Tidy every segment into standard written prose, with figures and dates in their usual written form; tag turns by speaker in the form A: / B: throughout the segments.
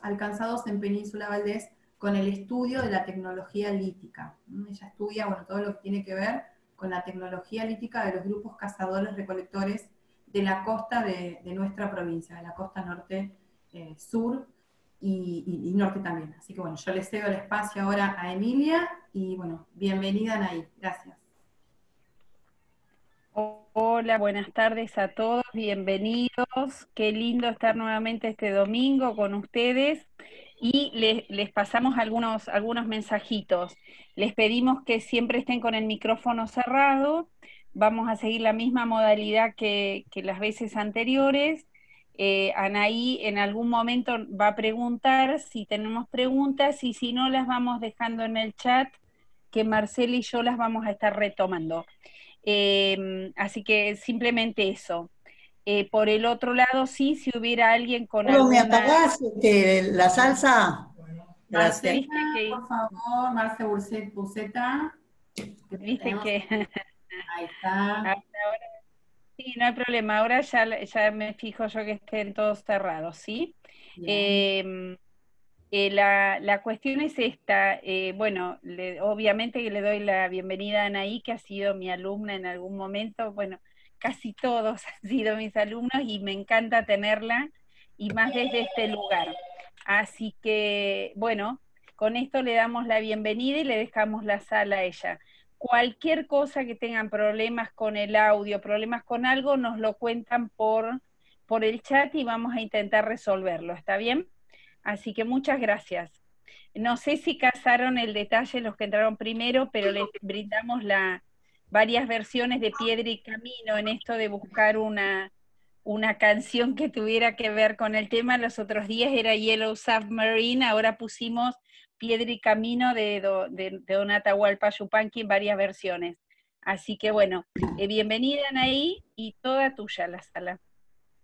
A: alcanzados en Península Valdés con el estudio de la tecnología lítica. Ella estudia, bueno, todo lo que tiene que ver con la tecnología lítica de los grupos cazadores-recolectores de la costa de nuestra provincia, de la costa norte, sur y norte también. Así que bueno, yo le cedo el espacio ahora a Emilia y bueno, bienvenida Anaí, gracias.
B: Hola, buenas tardes a todos, bienvenidos. Qué lindo estar nuevamente este domingo con ustedes y les pasamos algunos mensajitos. Les pedimos que siempre estén con el micrófono cerrado. Vamos a seguir la misma modalidad que las veces anteriores. Anaí en algún momento va a preguntar si tenemos preguntas y si no las vamos dejando en el chat, que Marcela y yo las vamos a estar retomando. Así que simplemente eso. Por el otro lado, sí, si hubiera alguien con
C: ¿Cómo me
B: alguna...
C: apagás la salsa? Gracias.
A: Marcela,
B: Viste que,
A: por favor, Marce Buceta, que la
B: viste
A: tenemos
B: que
A: ahí está.
B: ahora sí, no hay problema, ahora ya me fijo yo que estén todos cerrados, ¿sí?
A: Bien.
B: Eh, la cuestión es esta, bueno, obviamente que le doy la bienvenida a Anaí, que ha sido mi alumna en algún momento, bueno, casi todos han sido mis alumnos y me encanta tenerla, y más desde este lugar. Así que, bueno, con esto le damos la bienvenida y le dejamos la sala a ella. Cualquier cosa que tengan problemas con el audio, problemas con algo, nos lo cuentan por el chat y vamos a intentar resolverlo, ¿está bien? Así que muchas gracias. No sé si cazaron el detalle los que entraron primero, pero les brindamos varias versiones de Piedra y Camino en esto de buscar una canción que tuviera que ver con el tema. Los otros días era Yellow Submarine, ahora pusimos Piedra y Camino de Don Atahualpa Yupanqui en varias versiones. Así que bueno, bienvenida Anaí y toda tuya la sala.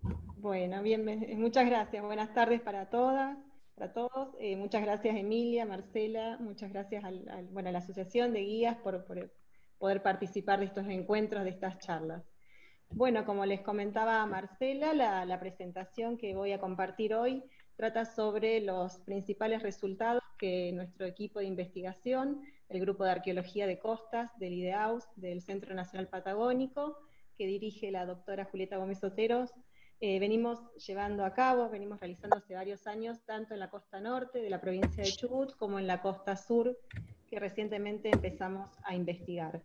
D: Bueno, bien, muchas gracias. Buenas tardes para todas, para todos. Muchas gracias Emilia, Marcela, muchas gracias bueno, a la Asociación de Guías por poder participar de estos encuentros, de estas charlas. Bueno, como les comentaba Marcela, la presentación que voy a compartir hoy trata sobre los principales resultados que nuestro equipo de investigación, el Grupo de Arqueología de Costas del IDEAUS, del Centro Nacional Patagónico, que dirige la doctora Julieta Gómez Oteros, venimos llevando a cabo, venimos realizando hace varios años, tanto en la costa norte de la provincia de Chubut, como en la costa sur, que recientemente empezamos a investigar.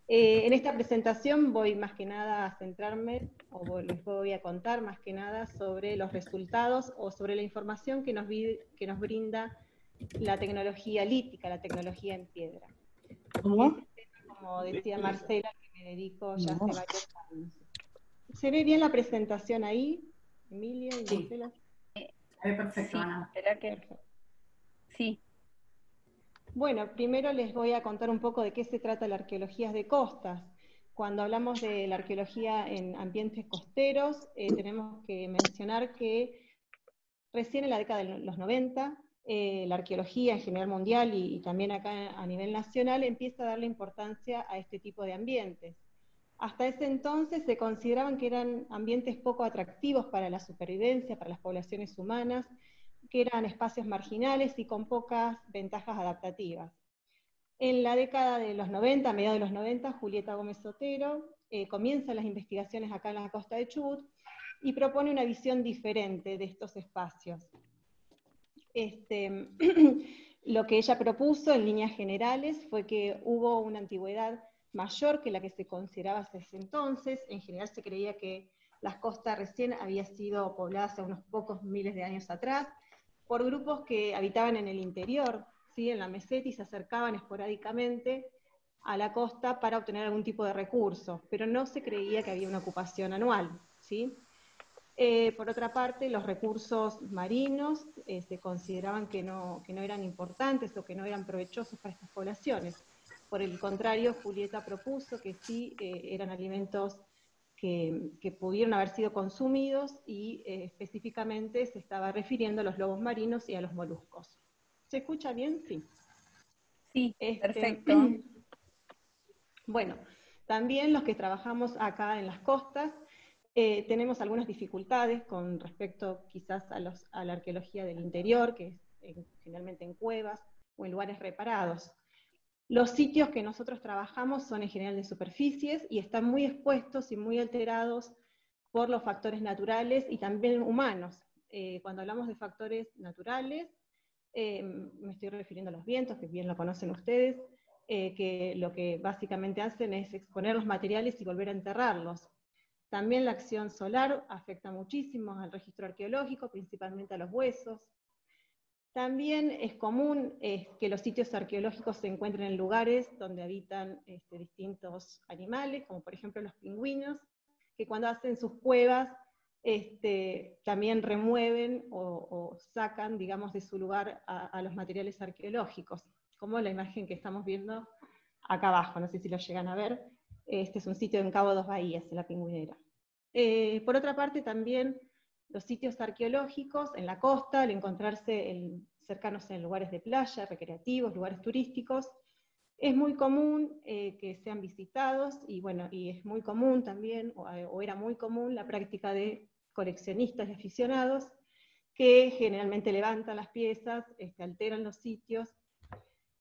D: En esta presentación voy más que nada a centrarme, les voy a contar más que nada sobre los resultados o sobre la información que nos brinda la tecnología lítica, la tecnología en piedra.
C: ¿Cómo?
D: Este tema, como decía Marcela, que me dedico ya hace varios años. ¿Se ve bien la presentación ahí, Emilia y Marcela?
A: Se ve perfecto,
B: Sí,
A: Ana.
B: ¿verdad que sí?
D: Bueno, primero les voy a contar un poco de qué se trata la arqueología de costas. Cuando hablamos de la arqueología en ambientes costeros, tenemos que mencionar que recién en la década de los 90, la arqueología en general mundial y también acá a nivel nacional empieza a darle importancia a este tipo de ambientes. Hasta ese entonces se consideraban que eran ambientes poco atractivos para la supervivencia, para las poblaciones humanas, que eran espacios marginales y con pocas ventajas adaptativas. En la década de los 90, a mediados de los 90, Julieta Gómez Otero comienza las investigaciones acá en la costa de Chubut y propone una visión diferente de estos espacios. Lo que ella propuso en líneas generales fue que hubo una antigüedad mayor que la que se consideraba hasta ese entonces. En general se creía que las costas recién habían sido pobladas hace unos pocos miles de años atrás, por grupos que habitaban en el interior, ¿sí? En la meseta, y se acercaban esporádicamente a la costa para obtener algún tipo de recurso, pero no se creía que había una ocupación anual, ¿sí? Por otra parte, los recursos marinos se consideraban que no eran importantes o que no eran provechosos para estas poblaciones. Por el contrario, Julieta propuso que sí eran alimentos que pudieron haber sido consumidos y específicamente se estaba refiriendo a los lobos marinos y a los moluscos. ¿Se escucha bien? Sí.
B: Sí, perfecto.
D: Bueno, también los que trabajamos acá en las costas, Tenemos algunas dificultades con respecto quizás a la arqueología del interior, que es generalmente en cuevas o en lugares reparados. Los sitios que nosotros trabajamos son en general de superficies y están muy expuestos y muy alterados por los factores naturales y también humanos. Cuando hablamos de factores naturales, me estoy refiriendo a los vientos, que bien lo conocen ustedes, que lo que básicamente hacen es exponer los materiales y volver a enterrarlos. También la acción solar afecta muchísimo al registro arqueológico, principalmente a los huesos. También es común que los sitios arqueológicos se encuentren en lugares donde habitan distintos animales, como por ejemplo los pingüinos, que cuando hacen sus cuevas también remueven o sacan, digamos, de su lugar a los materiales arqueológicos, como la imagen que estamos viendo acá abajo, no sé si lo llegan a ver. Este es un sitio en Cabo Dos Bahías, en la Pingüinera. Por otra parte, también los sitios arqueológicos en la costa, al encontrarse cercanos en lugares de playa, recreativos, lugares turísticos, es muy común que sean visitados, y bueno, y es muy común también, o era muy común, la práctica de coleccionistas y aficionados, que generalmente levantan las piezas, alteran los sitios,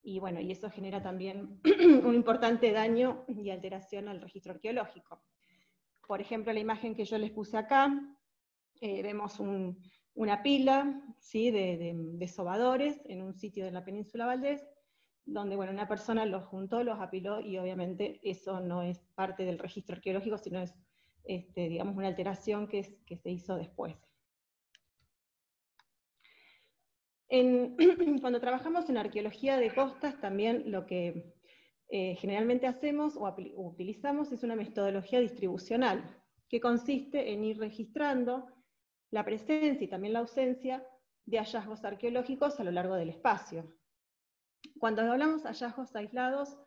D: y bueno, y eso genera también un importante daño y alteración al registro arqueológico. Por ejemplo, la imagen que yo les puse acá, vemos una pila, ¿sí?, de sobadores en un sitio de la península Valdés, donde bueno, una persona los juntó, los apiló, y obviamente eso no es parte del registro arqueológico, sino es digamos, una alteración que se hizo después. Cuando trabajamos en arqueología de costas, también lo que generalmente hacemos o utilizamos es una metodología distribucional, que consiste en ir registrando la presencia y también la ausencia de hallazgos arqueológicos a lo largo del espacio. Cuando hablamos de hallazgos aislados,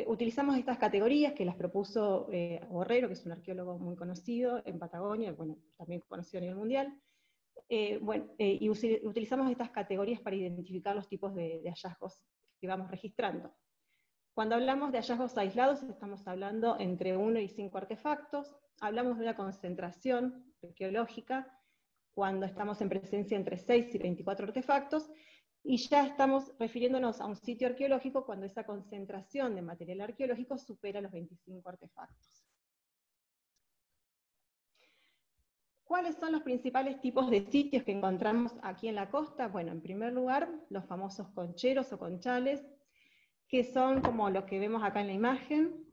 D: utilizamos estas categorías que las propuso Borrero, que es un arqueólogo muy conocido en Patagonia, bueno, también conocido a nivel mundial, y utilizamos estas categorías para identificar los tipos de hallazgos que vamos registrando. Cuando hablamos de hallazgos aislados, estamos hablando entre 1 y 5 artefactos, hablamos de una concentración arqueológica, cuando estamos en presencia entre 6 y 24 artefactos, y ya estamos refiriéndonos a un sitio arqueológico cuando esa concentración de material arqueológico supera los 25 artefactos. ¿Cuáles son los principales tipos de sitios que encontramos aquí en la costa? Bueno, en primer lugar, los famosos concheros o conchales, que son como los que vemos acá en la imagen,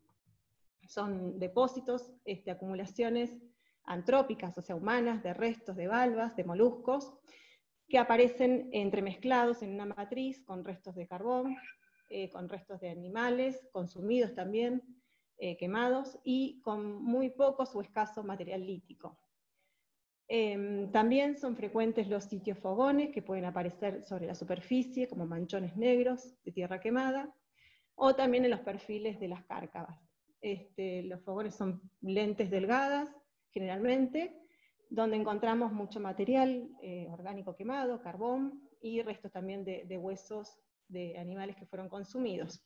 D: son depósitos, acumulaciones antrópicas, o sea, humanas, de restos de valvas, de moluscos, que aparecen entremezclados en una matriz con restos de carbón, con restos de animales, consumidos también, quemados, y con muy pocos o escaso material lítico. También son frecuentes los sitios fogones, que pueden aparecer sobre la superficie como manchones negros de tierra quemada, o también en los perfiles de las cárcavas. Los fogones son lentes delgadas, generalmente, donde encontramos mucho material orgánico quemado, carbón, y restos también de huesos de animales que fueron consumidos.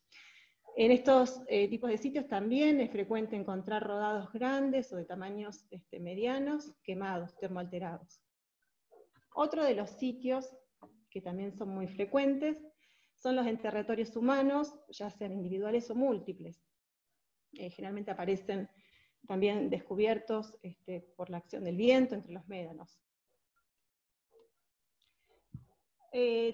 D: En estos tipos de sitios también es frecuente encontrar rodados grandes o de tamaños medianos, quemados, termoalterados. Otro de los sitios que también son muy frecuentes son los en territorios humanos, ya sean individuales o múltiples. Generalmente aparecen también descubiertos por la acción del viento entre los médanos.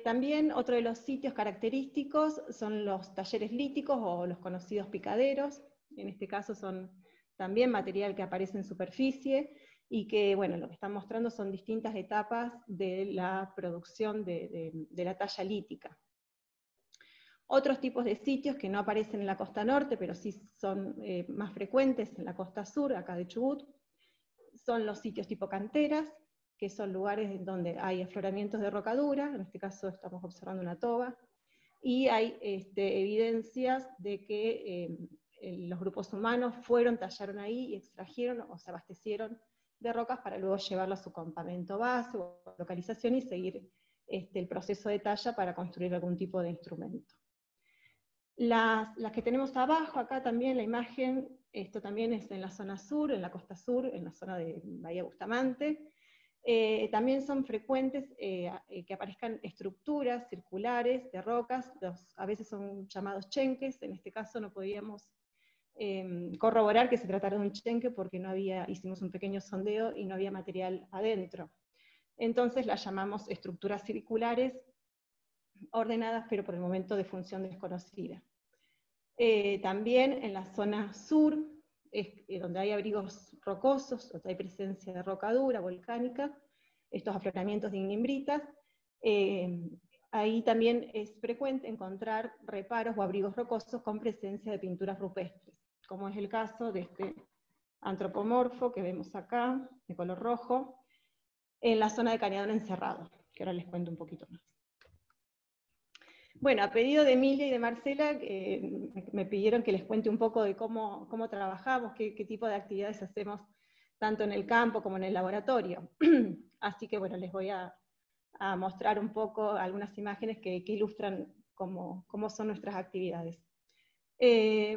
D: También otro de los sitios característicos son los talleres líticos o los conocidos picaderos. En este caso son también material que aparece en superficie y que, bueno, lo que están mostrando son distintas etapas de la producción de la talla lítica. Otros tipos de sitios que no aparecen en la costa norte, pero sí son más frecuentes en la costa sur, acá de Chubut, son los sitios tipo canteras, que son lugares donde hay afloramientos de rocadura, en este caso estamos observando una toba, y hay evidencias de que los grupos humanos tallaron ahí y extrajeron o se abastecieron de rocas para luego llevarlo a su campamento base o localización y seguir el proceso de talla para construir algún tipo de instrumento. Las que tenemos abajo, acá también la imagen, Esto también es en la zona sur, en la costa sur, en la zona de Bahía Bustamante. También son frecuentes que aparezcan estructuras circulares de rocas, a veces son llamados chenques. En este caso no podíamos corroborar que se tratara de un chenque porque hicimos un pequeño sondeo y no había material adentro. Entonces las llamamos estructuras circulares ordenadas, pero por el momento de función desconocida. También en la zona sur, donde hay abrigos rocosos, donde hay presencia de roca dura, volcánica, estos afloramientos de ignimbritas, ahí también es frecuente encontrar reparos o abrigos rocosos con presencia de pinturas rupestres, como es el caso de este antropomorfo que vemos acá, de color rojo, en la zona de Cañadón Encerrado, que ahora les cuento un poquito más. Bueno, a pedido de Emilia y de Marcela, me pidieron que les cuente un poco de cómo trabajamos, qué tipo de actividades hacemos, tanto en el campo como en el laboratorio. Así que bueno, les voy a mostrar un poco algunas imágenes que ilustran cómo son nuestras actividades.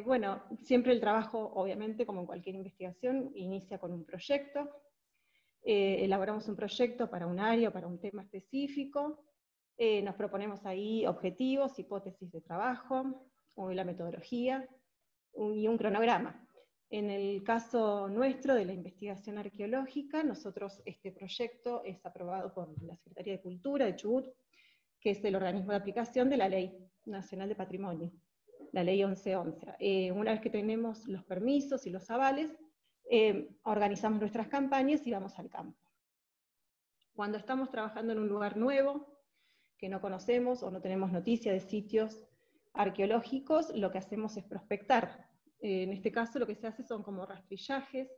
D: Bueno, siempre el trabajo, obviamente, como en cualquier investigación, inicia con un proyecto. Elaboramos un proyecto para un área, para un tema específico. Nos proponemos ahí objetivos, hipótesis de trabajo, la metodología y un cronograma. En el caso nuestro de la investigación arqueológica, este proyecto es aprobado por la Secretaría de Cultura de Chubut, que es el organismo de aplicación de la Ley Nacional de Patrimonio, la Ley 1111. Una vez que tenemos los permisos y los avales, organizamos nuestras campañas y vamos al campo. Cuando estamos trabajando en un lugar nuevo, que no conocemos o no tenemos noticia de sitios arqueológicos, lo que hacemos es prospectar. En este caso lo que se hace son como rastrillajes,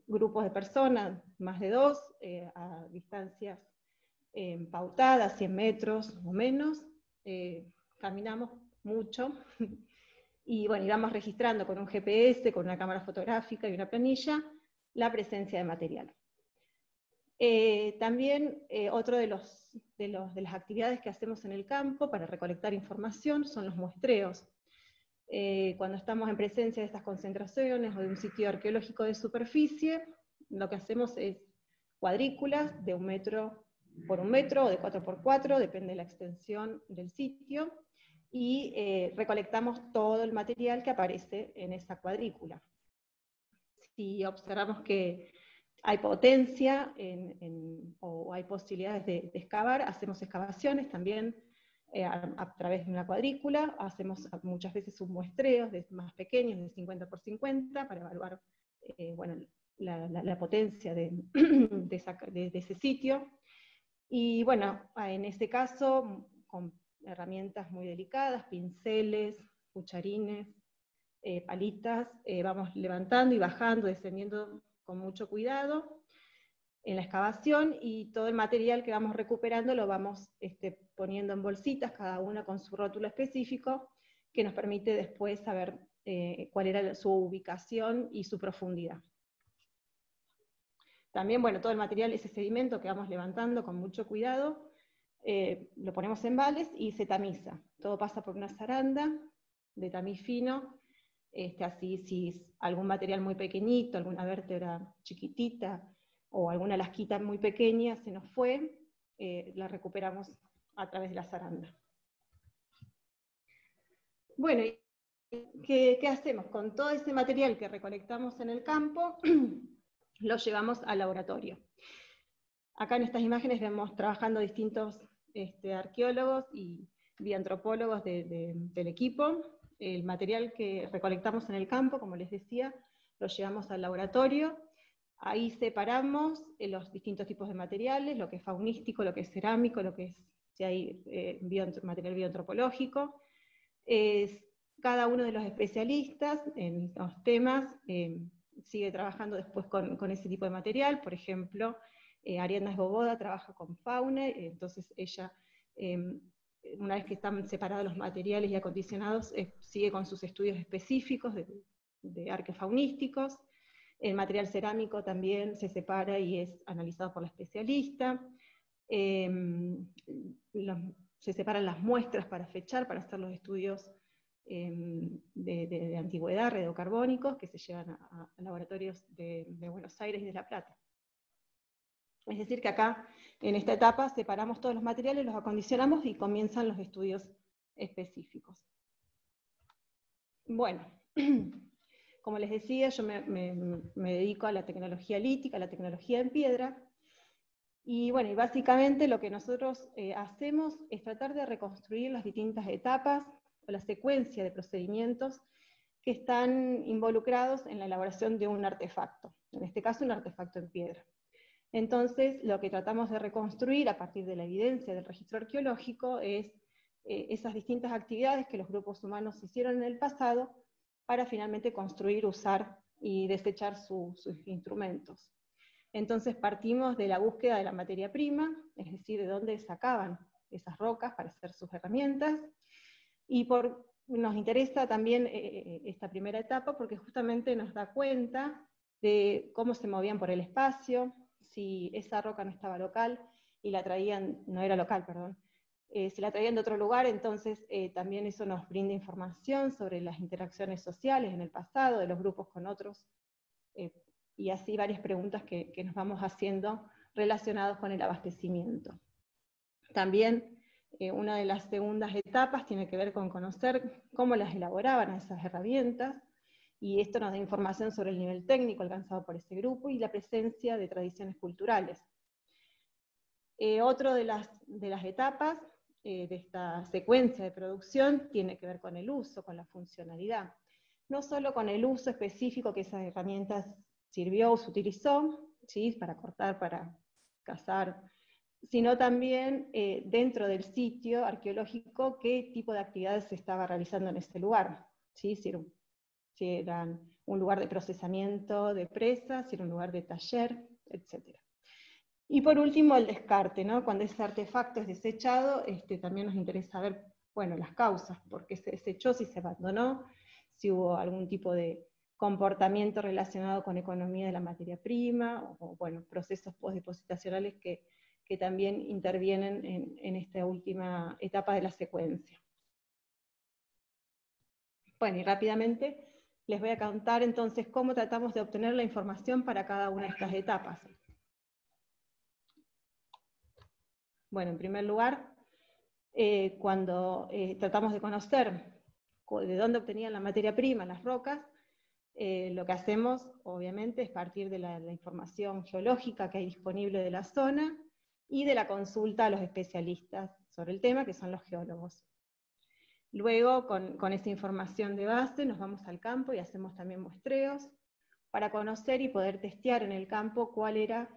D: grupos de personas, más de 2, a distancias pautadas, 100 metros o menos, caminamos mucho, y bueno, íbamos registrando con un GPS, con una cámara fotográfica y una planilla, la presencia de material. También otro de las actividades que hacemos en el campo para recolectar información son los muestreos. Cuando estamos en presencia de estas concentraciones o de un sitio arqueológico de superficie, lo que hacemos es cuadrículas de 1 metro por 1 metro o de 4 por 4, depende de la extensión del sitio, y recolectamos todo el material que aparece en esa cuadrícula. Si observamos que hay potencia o hay posibilidades de excavar, hacemos excavaciones también a través de una cuadrícula, hacemos muchas veces submuestreos más pequeños, de 50 por 50, para evaluar bueno, la potencia de ese sitio. Y bueno, en ese caso, con herramientas muy delicadas, pinceles, cucharines, palitas, vamos levantando y bajando, descendiendo con mucho cuidado en la excavación, y todo el material que vamos recuperando lo vamos poniendo en bolsitas, cada una con su rótulo específico, que nos permite después saber cuál era su ubicación y su profundidad. También, bueno, todo el material, ese sedimento que vamos levantando con mucho cuidado, lo ponemos en vales y se tamiza. Todo pasa por una zaranda de tamiz fino, así si algún material muy pequeñito, alguna vértebra chiquitita, o alguna lasquita muy pequeña se nos fue, la recuperamos a través de la zaranda. Bueno, ¿qué hacemos? Con todo ese material que recolectamos en el campo, lo llevamos al laboratorio. Acá en estas imágenes vemos trabajando distintos arqueólogos y bioantropólogos del equipo. El material que recolectamos en el campo, como les decía, lo llevamos al laboratorio. Ahí separamos los distintos tipos de materiales, lo que es faunístico, lo que es cerámico, lo que es, si hay material bioantropológico. Cada uno de los especialistas en los temas sigue trabajando después con ese tipo de material. Por ejemplo, Ariadna Esboboda trabaja con fauna, entonces ella, una vez que están separados los materiales y acondicionados, sigue con sus estudios específicos de arqueofaunísticos. El material cerámico también se separa y es analizado por la especialista. Se separan las muestras para fechar, para hacer los estudios de antigüedad, radiocarbónicos, que se llevan a laboratorios de Buenos Aires y de La Plata. Es decir, que acá, en esta etapa, separamos todos los materiales, los acondicionamos y comienzan los estudios específicos. Bueno, como les decía, yo me dedico a la tecnología lítica, a la tecnología en piedra, y bueno, y básicamente lo que nosotros hacemos es tratar de reconstruir las distintas etapas o la secuencia de procedimientos que están involucrados en la elaboración de un artefacto, en este caso un artefacto en piedra. Entonces, lo que tratamos de reconstruir a partir de la evidencia del registro arqueológico es esas distintas actividades que los grupos humanos hicieron en el pasado para finalmente construir, usar y desechar sus instrumentos. Entonces partimos de la búsqueda de la materia prima, es decir, de dónde sacaban esas rocas para hacer sus herramientas, y nos interesa también esta primera etapa porque justamente nos da cuenta de cómo se movían por el espacio, si esa roca no estaba local y la traían, no era local, perdón, si la traían de otro lugar, entonces también eso nos brinda información sobre las interacciones sociales en el pasado, de los grupos con otros, y así varias preguntas que nos vamos haciendo relacionadas con el abastecimiento. También una de las segundas etapas tiene que ver con conocer cómo las elaboraban esas herramientas, y esto nos da información sobre el nivel técnico alcanzado por ese grupo y la presencia de tradiciones culturales. Otro de las etapas de esta secuencia de producción tiene que ver con el uso, con la funcionalidad. No solo con el uso específico que esas herramientas sirvió o se utilizó, ¿sí? Para cortar, para cazar, sino también dentro del sitio arqueológico qué tipo de actividades se estaba realizando en ese lugar, ¿sí? Si era un lugar de procesamiento de presas, si era un lugar de taller, etc. Y por último el descarte, ¿no? Cuando ese artefacto es desechado, también nos interesa ver, bueno, las causas, por qué se desechó, si se abandonó, si hubo algún tipo de comportamiento relacionado con economía de la materia prima, o bueno, procesos postdepositacionales que también intervienen en esta última etapa de la secuencia. Bueno, y rápidamente les voy a contar entonces cómo tratamos de obtener la información para cada una de estas etapas. Bueno, en primer lugar, cuando tratamos de conocer de dónde obtenían la materia prima, las rocas, lo que hacemos, obviamente, es partir de la información geológica que hay disponible de la zona y de la consulta a los especialistas sobre el tema, que son los geólogos. Luego, con esa información de base, nos vamos al campo y hacemos también muestreos para conocer y poder testear en el campo cuál era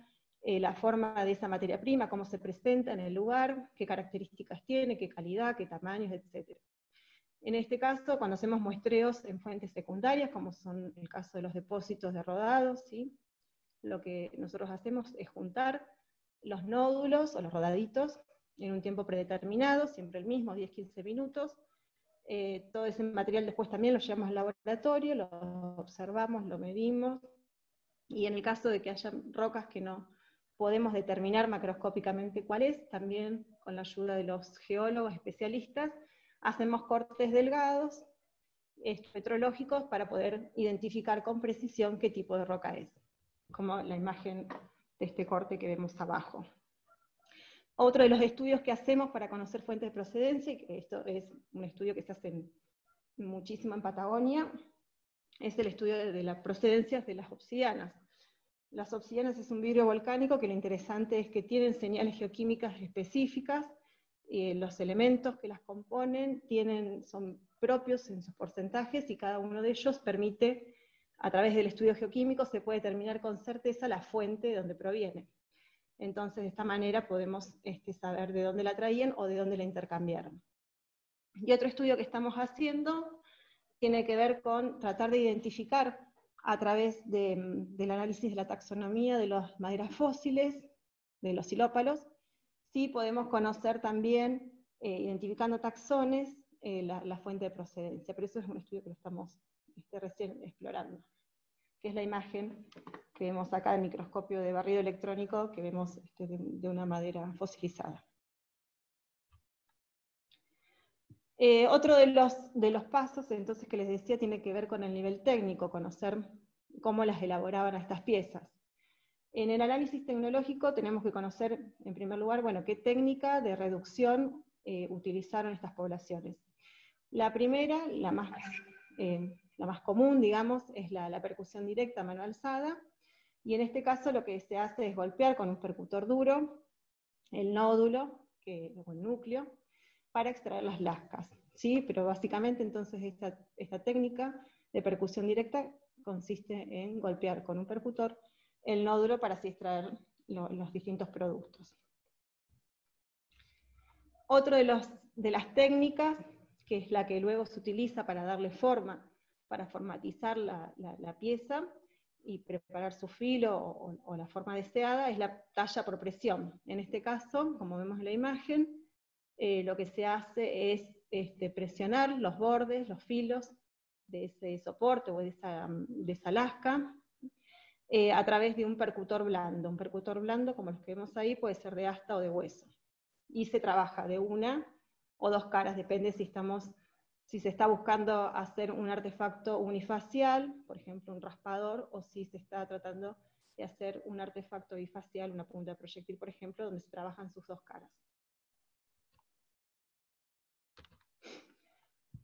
D: la forma de esa materia prima, cómo se presenta en el lugar, qué características tiene, qué calidad, qué tamaños, etc. En este caso, cuando hacemos muestreos en fuentes secundarias, como son el caso de los depósitos de rodados, ¿sí? Lo que nosotros hacemos es juntar los nódulos o los rodaditos en un tiempo predeterminado, siempre el mismo, 10-15 minutos. Todo ese material después también lo llevamos al laboratorio, lo observamos, lo medimos, y en el caso de que haya rocas que no podemos determinar macroscópicamente cuál es, también con la ayuda de los geólogos especialistas, hacemos cortes delgados, petrológicos, para poder identificar con precisión qué tipo de roca es, como la imagen de este corte que vemos abajo. Otro de los estudios que hacemos para conocer fuentes de procedencia, y que esto es un estudio que se hace muchísimo en Patagonia, es el estudio de las procedencias de las obsidianas. Las obsidianas es un vidrio volcánico que lo interesante es que tienen señales geoquímicas específicas, los elementos que las componen son propios en sus porcentajes, y cada uno de ellos permite, a través del estudio geoquímico, se puede determinar con certeza la fuente de donde proviene. Entonces, de esta manera podemos saber de dónde la traían o de dónde la intercambiaron. Y otro estudio que estamos haciendo tiene que ver con tratar de identificar, a través del análisis de la taxonomía de las maderas fósiles, de los silópalos, sí podemos conocer también, identificando taxones, la fuente de procedencia. Pero eso es un estudio que lo estamos recién explorando, que es la imagen que vemos acá del microscopio de barrido electrónico, que vemos de una madera fosilizada. Otro de los pasos, entonces, que les decía, tiene que ver con el nivel técnico, conocer cómo las elaboraban a estas piezas. En el análisis tecnológico tenemos que conocer, en primer lugar, bueno, qué técnica de reducción utilizaron estas poblaciones. La primera, la más común, digamos, es la percusión directa a mano alzada, y en este caso lo que se hace es golpear con un percutor duro el nódulo, o el núcleo, para extraer las lascas, ¿sí? Pero básicamente entonces esta técnica de percusión directa consiste en golpear con un percutor el nódulo para así extraer los distintos productos. Otro de las técnicas, que es la que luego se utiliza para darle forma, para formatizar la pieza y preparar su filo o la forma deseada, es la talla por presión. En este caso, como vemos en la imagen, lo que se hace es presionar los bordes, los filos de ese soporte o de esa lasca a través de un percutor blando. Un percutor blando, como los que vemos ahí, puede ser de asta o de hueso. Y se trabaja de una o dos caras, depende si se está buscando hacer un artefacto unifacial, por ejemplo un raspador, o si se está tratando de hacer un artefacto bifacial, una punta de proyectil, por ejemplo, donde se trabajan sus dos caras.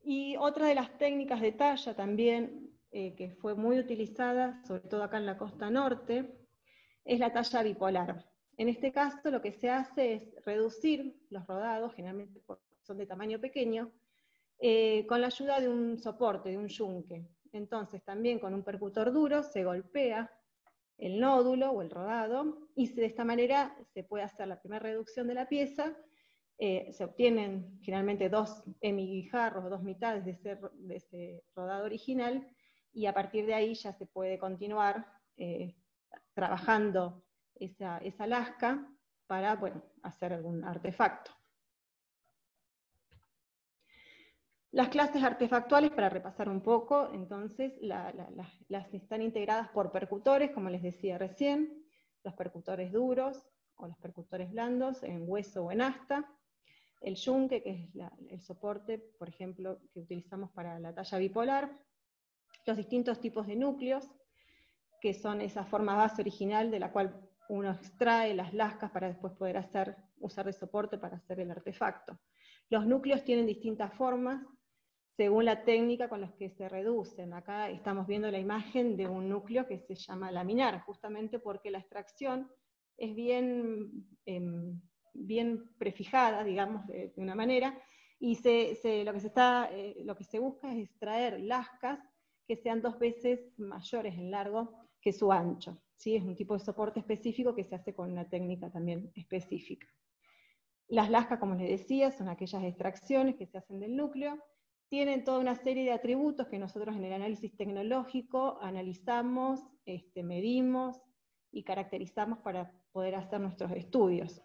D: Y otra de las técnicas de talla también, que fue muy utilizada, sobre todo acá en la costa norte, es la talla bipolar. En este caso lo que se hace es reducir los rodados, generalmente son de tamaño pequeño, con la ayuda de un soporte, de un yunque. Entonces también con un percutor duro se golpea el nódulo o el rodado, y de esta manera se puede hacer la primera reducción de la pieza. Se obtienen generalmente dos hemiguijarros, dos mitades de ese rodado original, y a partir de ahí ya se puede continuar trabajando esa lasca para, bueno, hacer algún artefacto. Las clases artefactuales, para repasar un poco, entonces las están integradas por percutores, como les decía recién, los percutores duros o los percutores blandos en hueso o en asta, el yunque, que es el soporte, por ejemplo, que utilizamos para la talla bipolar, los distintos tipos de núcleos, que son esa forma base original de la cual uno extrae las lascas para después poder usar de soporte para hacer el artefacto. Los núcleos tienen distintas formas según la técnica con la que se reducen. Acá estamos viendo la imagen de un núcleo que se llama laminar, justamente porque la extracción es bien prefijada, digamos, de una manera, y lo que se busca es extraer lascas que sean 2 veces mayores en largo que su ancho, ¿sí? Es un tipo de soporte específico que se hace con una técnica también específica. Las lascas, como les decía, son aquellas extracciones que se hacen del núcleo, tienen toda una serie de atributos que nosotros en el análisis tecnológico analizamos, medimos y caracterizamos para poder hacer nuestros estudios.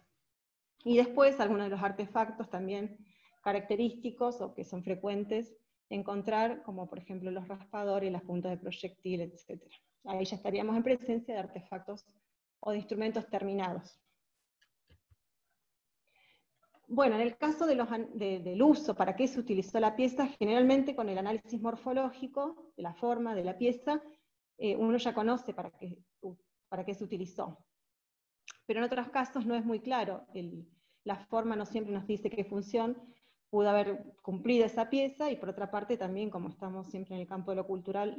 D: Y después algunos de los artefactos también característicos o que son frecuentes encontrar, como por ejemplo los raspadores, las puntas de proyectil, etc. Ahí ya estaríamos en presencia de artefactos o de instrumentos terminados. Bueno, en el caso del uso, ¿para qué se utilizó la pieza? Generalmente con el análisis morfológico de la forma de la pieza, uno ya conoce para qué se utilizó. Pero en otros casos no es muy claro, la forma no siempre nos dice qué función pudo haber cumplido esa pieza, y por otra parte también, como estamos siempre en el campo de lo cultural,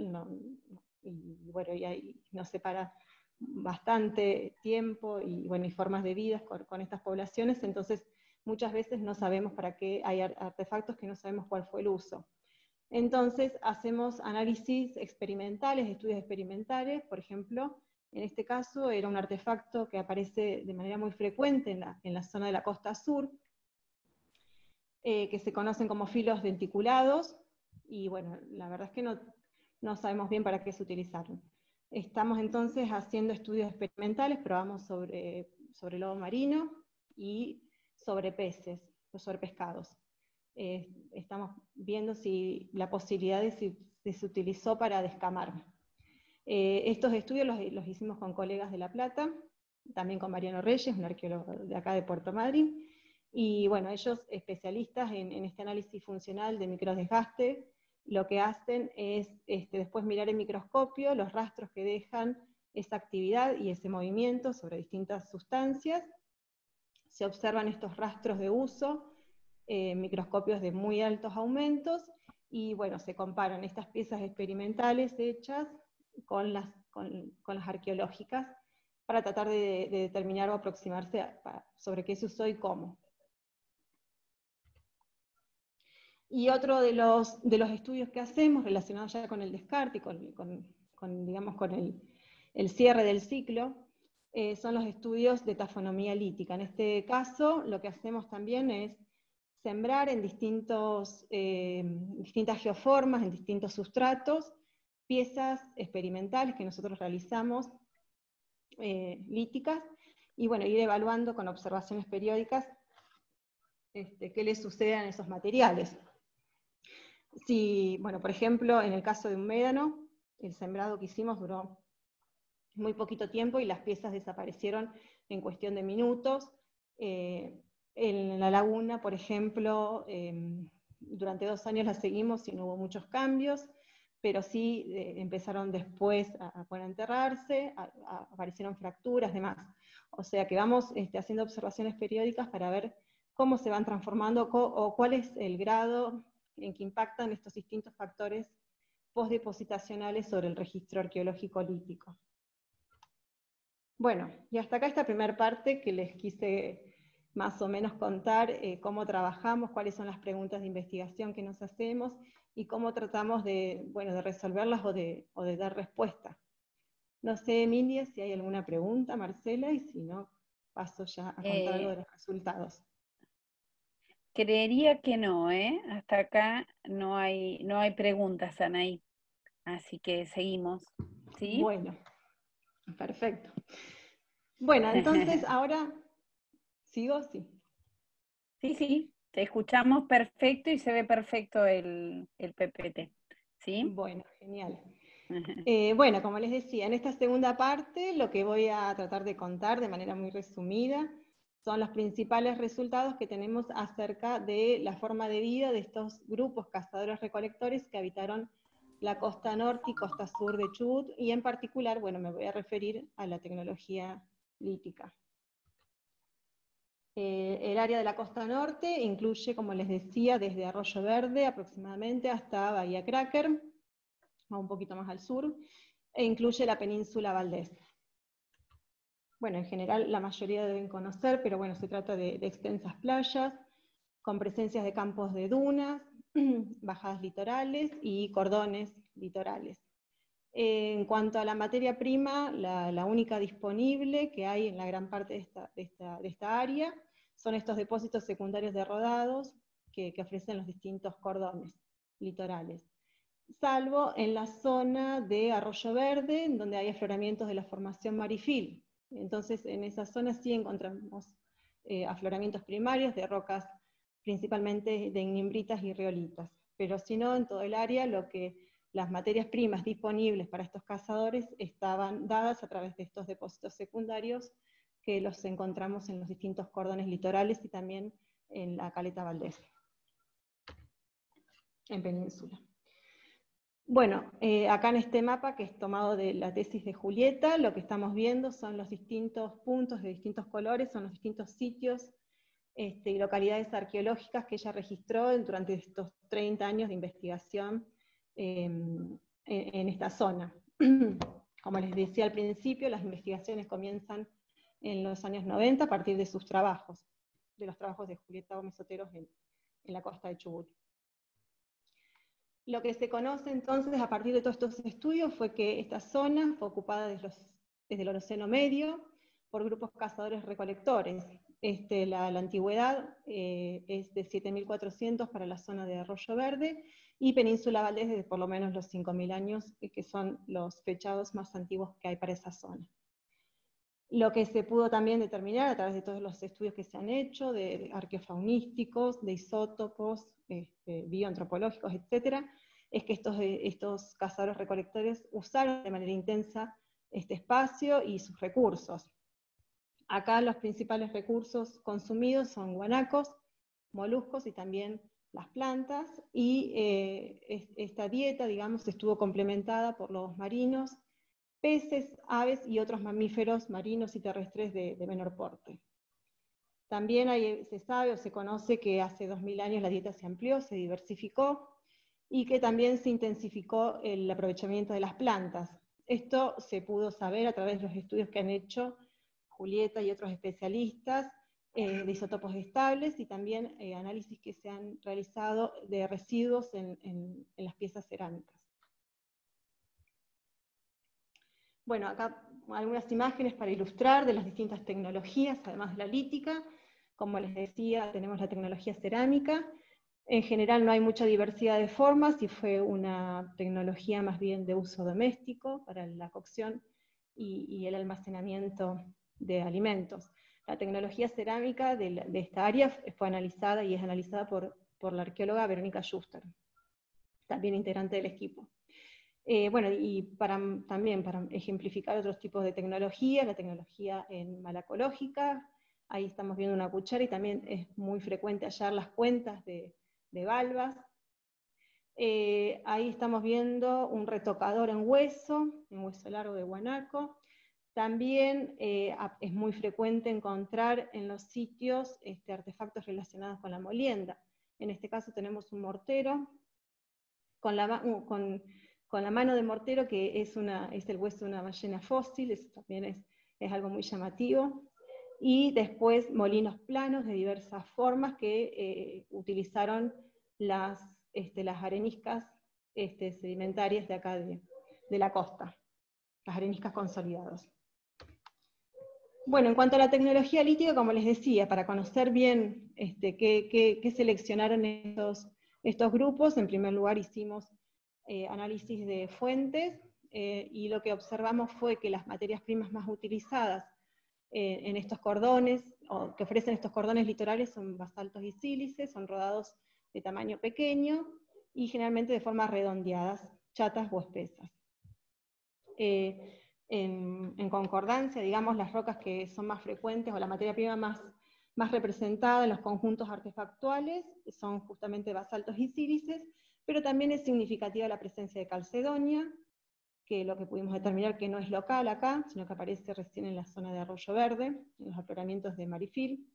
D: y ahí nos separa bastante tiempo y formas de vida con estas poblaciones, entonces muchas veces no sabemos para qué, hay artefactos que no sabemos cuál fue el uso. Entonces hacemos análisis experimentales, estudios experimentales, por ejemplo, en este caso era un artefacto que aparece de manera muy frecuente en la zona de la costa sur, que se conocen como filos denticulados, y bueno, la verdad es que no sabemos bien para qué se utilizaron. Estamos entonces haciendo estudios experimentales, probamos sobre lobo marino y sobre peces, o sobre pescados. Estamos viendo si la posibilidad de si se utilizó para descamar. Estos estudios los hicimos con colegas de La Plata, también con Mariano Reyes, un arqueólogo de acá de Puerto Madryn, Y bueno, ellos, especialistas en este análisis funcional de microdesgaste, lo que hacen es después mirar en microscopio los rastros que dejan esa actividad y ese movimiento sobre distintas sustancias. Se observan estos rastros de uso, microscopios de muy altos aumentos, y bueno, se comparan estas piezas experimentales hechas con las arqueológicas para tratar de determinar o aproximarse sobre qué se usó y cómo. Y otro de los estudios que hacemos relacionados ya con el descarte y digamos, con el cierre del ciclo, son los estudios de tafonomía lítica. En este caso, lo que hacemos también es sembrar en distintas geoformas, en distintos sustratos, piezas experimentales que nosotros realizamos, líticas, y bueno, ir evaluando con observaciones periódicas qué les sucede a esos materiales. Si, bueno, por ejemplo, en el caso de un médano, el sembrado que hicimos duró muy poquito tiempo y las piezas desaparecieron en cuestión de minutos. En la laguna, por ejemplo, durante 2 años la seguimos y no hubo muchos cambios, pero sí empezaron después a enterrarse, aparecieron fracturas, demás. O sea que vamos haciendo observaciones periódicas para ver cómo se van transformando o cuál es el grado en que impactan estos distintos factores postdepositacionales sobre el registro arqueológico lítico. Bueno, y hasta acá esta primera parte que les quise más o menos contar cómo trabajamos, cuáles son las preguntas de investigación que nos hacemos y cómo tratamos de resolverlas o de dar respuesta. No sé, Emilia, si hay alguna pregunta, Marcela, y si no, paso ya a contar algo de los resultados.
B: Creería que no, ¿eh? Hasta acá no hay preguntas, Anaí. Así que seguimos, ¿sí?
D: Bueno, perfecto. Bueno, entonces ahora, ¿sigo? Sí.
B: Sí, te escuchamos perfecto y se ve perfecto el PPT, ¿sí?
D: Bueno, genial. Bueno, como les decía, en esta segunda parte lo que voy a tratar de contar de manera muy resumida son los principales resultados que tenemos acerca de la forma de vida de estos grupos cazadores-recolectores que habitaron la costa norte y costa sur de Chubut, y en particular, bueno, me voy a referir a la tecnología lítica. El área de la costa norte incluye, como les decía, desde Arroyo Verde aproximadamente hasta Bahía Cracker, un poquito más al sur, e incluye la península Valdés. Bueno, en general la mayoría deben conocer, pero bueno, se trata de extensas playas, con presencias de campos de dunas, bajadas litorales y cordones litorales. En cuanto a la materia prima, la única disponible que hay en la gran parte de esta área son estos depósitos secundarios de rodados que ofrecen los distintos cordones litorales, salvo en la zona de Arroyo Verde, donde hay afloramientos de la formación Marifil. Entonces, en esa zona sí encontramos afloramientos primarios de rocas, principalmente de ignimbritas y riolitas. Pero si no, en todo el área, las materias primas disponibles para estos cazadores estaban dadas a través de estos depósitos secundarios que los encontramos en los distintos cordones litorales y también en la caleta Valdés, en península. Bueno, acá en este mapa, que es tomado de la tesis de Julieta, lo que estamos viendo son los distintos puntos de distintos colores, son los distintos sitios y localidades arqueológicas que ella registró durante estos 30 años de investigación en esta zona. Como les decía al principio, las investigaciones comienzan en los años 90 a partir de sus trabajos, de los trabajos de Julieta Gómez Oteros en la costa de Chubut. Lo que se conoce entonces a partir de todos estos estudios fue que esta zona fue ocupada desde el Holoceno Medio por grupos cazadores-recolectores. La antigüedad es de 7.400 para la zona de Arroyo Verde, y Península Valdés de por lo menos los 5.000 años, que son los fechados más antiguos que hay para esa zona. Lo que se pudo también determinar a través de todos los estudios que se han hecho, de arqueofaunísticos, de isótopos, bioantropológicos, etc., es que estos cazadores recolectores usaron de manera intensa este espacio y sus recursos. Acá los principales recursos consumidos son guanacos, moluscos y también las plantas, y esta dieta, digamos, estuvo complementada por lobos marinos, peces, aves y otros mamíferos marinos y terrestres de menor porte. También se sabe o se conoce que hace 2000 años la dieta se amplió, se diversificó, y que también se intensificó el aprovechamiento de las plantas. Esto se pudo saber a través de los estudios que han hecho Julieta y otros especialistas de isótopos estables, y también análisis que se han realizado de residuos en las piezas cerámicas. Bueno, acá algunas imágenes para ilustrar de las distintas tecnologías, además de la lítica. Como les decía, tenemos la tecnología cerámica. En general no hay mucha diversidad de formas, y fue una tecnología más bien de uso doméstico para la cocción y el almacenamiento de alimentos. La tecnología cerámica de esta área fue analizada y es analizada por la arqueóloga Verónica Schuster, también integrante del equipo. Bueno, y también para ejemplificar otros tipos de tecnología, la tecnología malacológica, ahí estamos viendo una cuchara, y también es muy frecuente hallar las cuentas de valvas. Ahí estamos viendo un retocador en hueso largo de guanaco. También es muy frecuente encontrar en los sitios artefactos relacionados con la molienda. En este caso tenemos un mortero, con la mano de mortero, que es el hueso de una ballena fósil, eso también es algo muy llamativo. Y después molinos planos de diversas formas que utilizaron las areniscas sedimentarias de acá de la costa, las areniscas consolidadas. Bueno, en cuanto a la tecnología lítica, como les decía, para conocer bien qué seleccionaron estos grupos, en primer lugar hicimos análisis de fuentes, y lo que observamos fue que las materias primas más utilizadas en estos cordones, o que ofrecen estos cordones litorales, son basaltos y sílices, son rodados de tamaño pequeño, y generalmente de formas redondeadas, chatas o espesas. En concordancia, digamos, las rocas que son más frecuentes, o la materia prima más representada en los conjuntos artefactuales, son justamente basaltos y sílices, pero también es significativa la presencia de calcedonia, que lo que pudimos determinar que no es local acá, sino que aparece recién en la zona de Arroyo Verde, en los afloramientos de Marifil.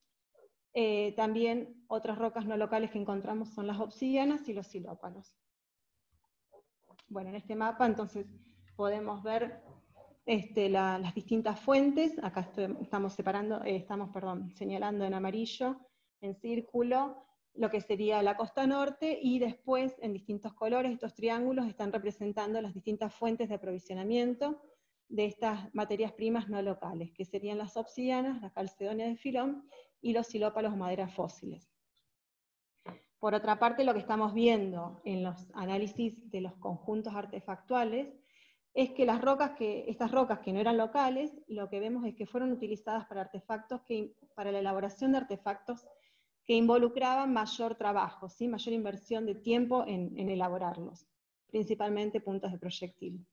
D: También otras rocas no locales que encontramos son las obsidianas y los silópalos. Bueno, en este mapa entonces podemos ver las distintas fuentes. Acá estamos señalando en amarillo, en círculo, lo que sería la costa norte, y después en distintos colores estos triángulos están representando las distintas fuentes de aprovisionamiento de estas materias primas no locales, que serían las obsidianas, la calcedonia de filón y los silópalos o maderas fósiles. Por otra parte, lo que estamos viendo en los análisis de los conjuntos artefactuales es que estas rocas que no eran locales, lo que vemos es que fueron utilizadas para para la elaboración de artefactos que involucraban mayor trabajo, ¿sí? Mayor inversión de tiempo en elaborarlos, principalmente puntos de proyectil.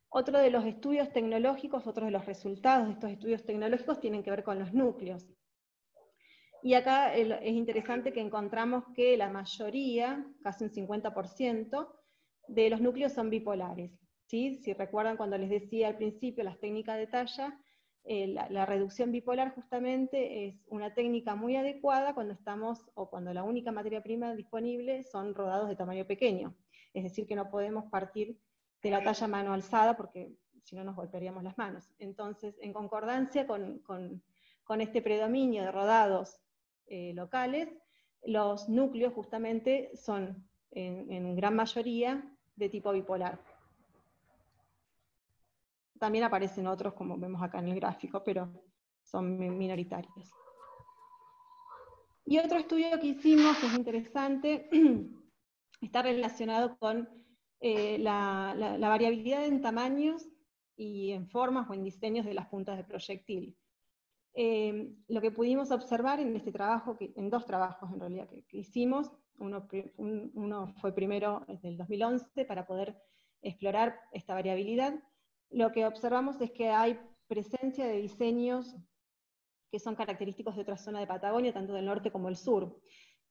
D: Otro de los estudios tecnológicos, otro de los resultados de estos estudios tecnológicos tienen que ver con los núcleos. Y acá es interesante que encontramos que la mayoría, casi un 50%, de los núcleos son bipolares, ¿sí? Si recuerdan cuando les decía al principio las técnicas de talla, la reducción bipolar justamente es una técnica muy adecuada cuando la única materia prima disponible son rodados de tamaño pequeño. Es decir, que no podemos partir de la talla mano alzada, porque si no nos golpearíamos las manos. Entonces, en concordancia con este predominio de rodados locales, los núcleos justamente son en gran mayoría de tipo bipolar. También aparecen otros, como vemos acá en el gráfico, pero son minoritarios. Y otro estudio que hicimos, que es interesante, está relacionado con la variabilidad en tamaños y en formas o en diseños de las puntas de proyectil. Lo que pudimos observar en este trabajo, en dos trabajos en realidad que hicimos, uno fue primero desde el 2011 para poder explorar esta variabilidad. Lo que observamos es que hay presencia de diseños que son característicos de otra zona de Patagonia, tanto del norte como del sur.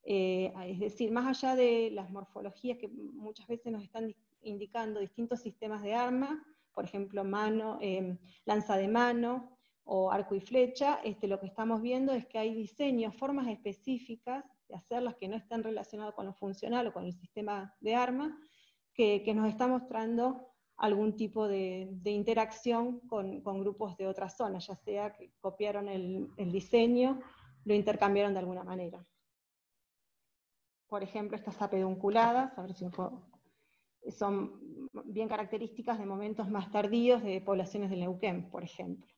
D: Es decir, más allá de las morfologías que muchas veces nos están indicando distintos sistemas de arma, por ejemplo, lanza de mano o arco y flecha, lo que estamos viendo es que hay diseños, formas específicas de hacerlas que no están relacionadas con lo funcional o con el sistema de arma, que nos está mostrando algún tipo de interacción con grupos de otras zonas, ya sea que copiaron el diseño, lo intercambiaron de alguna manera. Por ejemplo, estas apedunculadas, a ver si son bien características de momentos más tardíos de poblaciones de Neuquén, por ejemplo.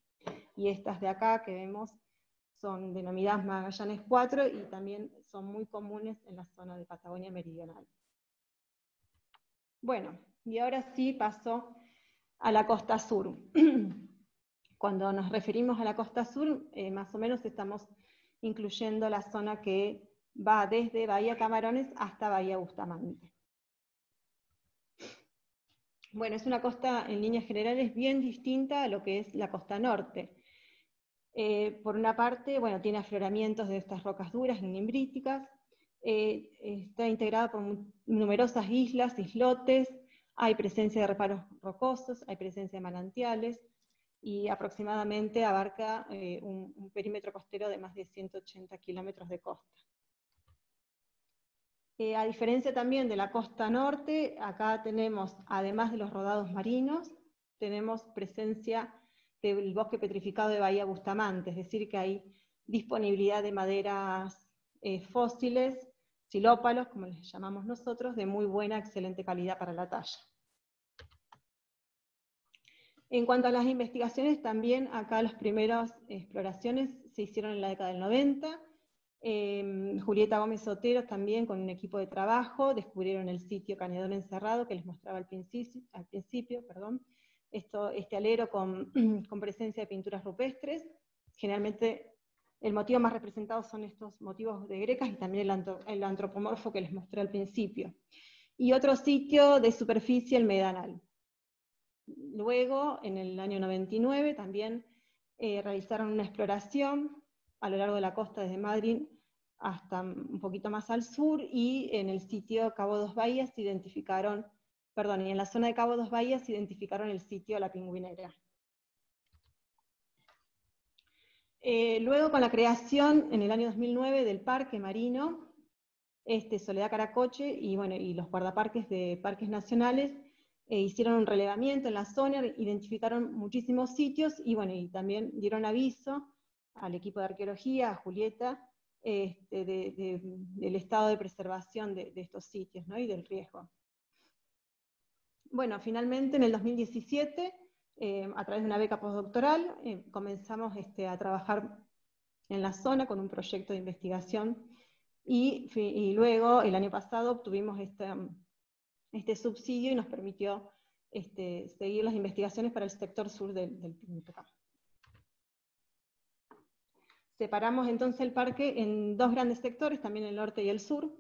D: Y estas de acá que vemos son denominadas Magallanes 4 y también son muy comunes en la zona de Patagonia Meridional. Bueno, y ahora sí paso a la costa sur. Cuando nos referimos a la costa sur, más o menos estamos incluyendo la zona que va desde Bahía Camarones hasta Bahía Bustamante. Bueno, es una costa en líneas generales bien distinta a lo que es la costa norte. Por una parte, bueno, tiene afloramientos de estas rocas duras, nimbríticas, está integrada por numerosas islas, islotes, hay presencia de reparos rocosos, hay presencia de manantiales, y aproximadamente abarca un perímetro costero de más de 180 kilómetros de costa. A diferencia también de la costa norte, acá tenemos, además de los rodados marinos, tenemos presencia del bosque petrificado de Bahía Bustamante, es decir, que hay disponibilidad de maderas fósiles, silópalos, como les llamamos nosotros, de muy buena, excelente calidad para la talla. En cuanto a las investigaciones, también acá las primeras exploraciones se hicieron en la década del 90, Julieta Gómez Otero también con un equipo de trabajo descubrieron el sitio Cañadón Encerrado que les mostraba al principio, este alero con presencia de pinturas rupestres. Generalmente el motivo más representado son estos motivos de grecas y también el antropomorfo que les mostré al principio. Y otro sitio de superficie, el Medanal. Luego, en el año 99, también realizaron una exploración a lo largo de la costa desde Madrid hasta un poquito más al sur, y en el sitio Cabo Dos Bahías y en la zona de Cabo Dos Bahías identificaron el sitio La Pingüinera. Luego, con la creación en el año 2009 del Parque Marino, Soledad Caracoche y los guardaparques de parques nacionales hicieron un relevamiento en la zona, identificaron muchísimos sitios y también dieron aviso al equipo de arqueología, a Julieta, del estado de preservación de estos sitios, ¿no? Y del riesgo. Bueno, finalmente en el 2017, a través de una beca postdoctoral, comenzamos a trabajar en la zona con un proyecto de investigación y luego el año pasado obtuvimos este subsidio y nos permitió seguir las investigaciones para el sector sur del Pintuca. Separamos entonces el parque en dos grandes sectores, también el norte y el sur,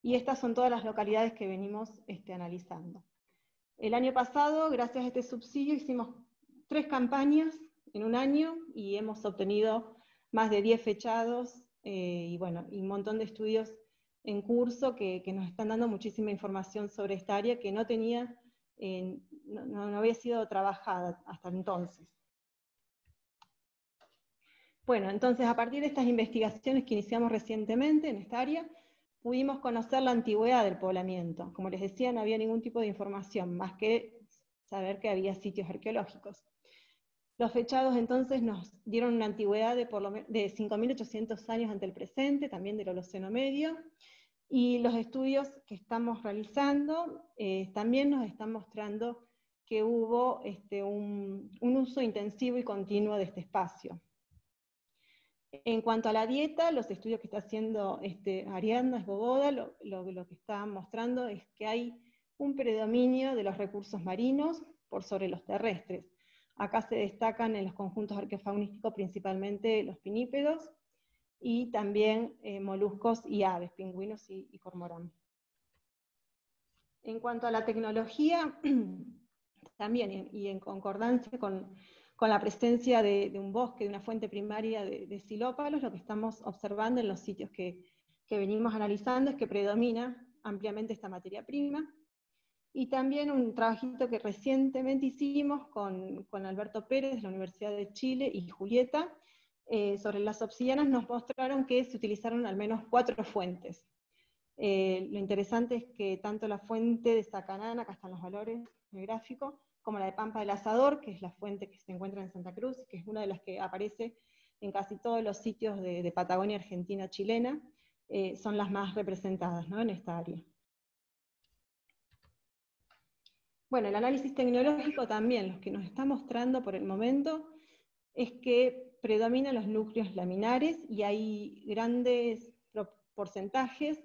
D: y estas son todas las localidades que venimos analizando. El año pasado, gracias a este subsidio, hicimos 3 campañas en un año y hemos obtenido más de 10 fechados y un montón de estudios en curso que nos están dando muchísima información sobre esta área que no había sido trabajada hasta entonces. Bueno, entonces a partir de estas investigaciones que iniciamos recientemente en esta área, pudimos conocer la antigüedad del poblamiento. Como les decía, no había ningún tipo de información, más que saber que había sitios arqueológicos. Los fechados entonces nos dieron una antigüedad de 5.800 años ante el presente, también del Holoceno Medio, y los estudios que estamos realizando también nos están mostrando que hubo un uso intensivo y continuo de este espacio. En cuanto a la dieta, los estudios que está haciendo Ariadna Svoboda, lo que está mostrando es que hay un predominio de los recursos marinos por sobre los terrestres. Acá se destacan en los conjuntos arqueofaunísticos principalmente los pinípedos, y también moluscos y aves, pingüinos y cormorán. En cuanto a la tecnología, también, y en concordancia con con la presencia de un bosque, de una fuente primaria de xilópalos, lo que estamos observando en los sitios que venimos analizando es que predomina ampliamente esta materia prima. Y también un trabajito que recientemente hicimos con Alberto Pérez de la Universidad de Chile y Julieta, sobre las obsidianas nos mostraron que se utilizaron al menos 4 fuentes. Lo interesante es que tanto la fuente de Sacanana, acá están los valores en el gráfico, como la de Pampa del Asador, que es la fuente que se encuentra en Santa Cruz, que es una de las que aparece en casi todos los sitios de Patagonia Argentina chilena, son las más representadas, ¿no?, en esta área. Bueno, el análisis tecnológico también, lo que nos está mostrando por el momento es que predominan los núcleos laminares y hay grandes porcentajes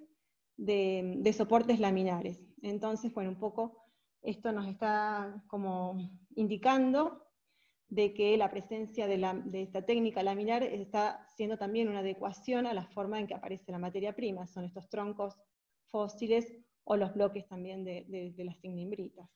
D: de soportes laminares. Entonces, bueno, un poco esto nos está como indicando de que la presencia de esta técnica laminar está siendo también una adecuación a la forma en que aparece la materia prima, son estos troncos fósiles o los bloques también de las ignimbritas.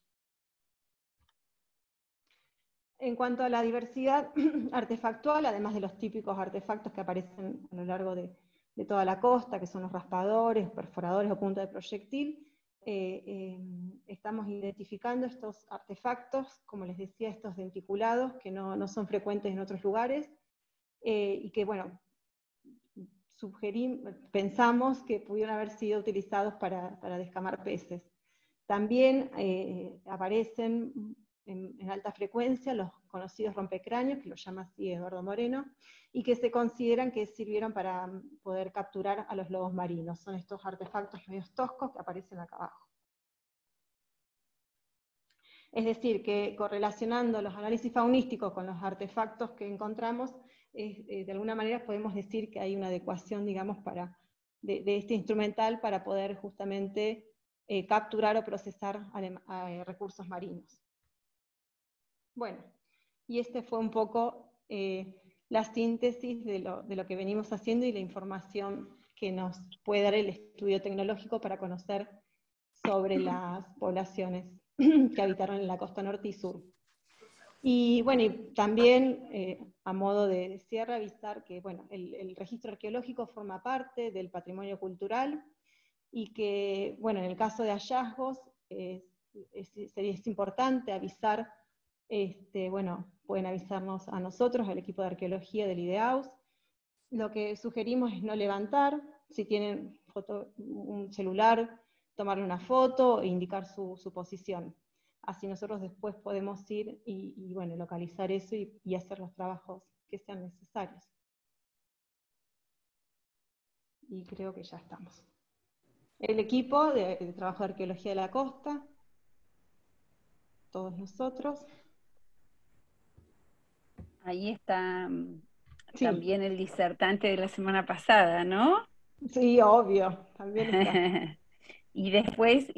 D: En cuanto a la diversidad artefactual, además de los típicos artefactos que aparecen a lo largo de toda la costa, que son los raspadores, perforadores o punta de proyectil, estamos identificando estos artefactos, como les decía, estos denticulados, que no son frecuentes en otros lugares, y que, bueno, pensamos que pudieron haber sido utilizados para descamar peces. También aparecen en alta frecuencia los conocidos rompecráneos, que lo llama así Eduardo Moreno, y que se consideran que sirvieron para poder capturar a los lobos marinos. Son estos artefactos medios toscos que aparecen acá abajo. Es decir, que correlacionando los análisis faunísticos con los artefactos que encontramos, de alguna manera podemos decir que hay una adecuación, digamos, de este instrumental para poder justamente capturar o procesar recursos marinos. Bueno, y este fue un poco la síntesis de lo que venimos haciendo y la información que nos puede dar el estudio tecnológico para conocer sobre las poblaciones que habitaron en la costa norte y sur. Y bueno, y también a modo de cierre avisar que bueno, el registro arqueológico forma parte del patrimonio cultural y que bueno, en el caso de hallazgos es importante avisar. Bueno, pueden avisarnos a nosotros, al equipo de arqueología del IDEAUS. Lo que sugerimos es no levantar, si tienen un celular, tomarle una foto e indicar su posición. Así nosotros después podemos ir y bueno, localizar eso y hacer los trabajos que sean necesarios. Y creo que ya estamos. El equipo de trabajo de arqueología de la costa, todos nosotros.
B: Ahí está
D: Sí.
B: también el disertante de la semana pasada, ¿no?
D: Sí, obvio, también está.
B: Y después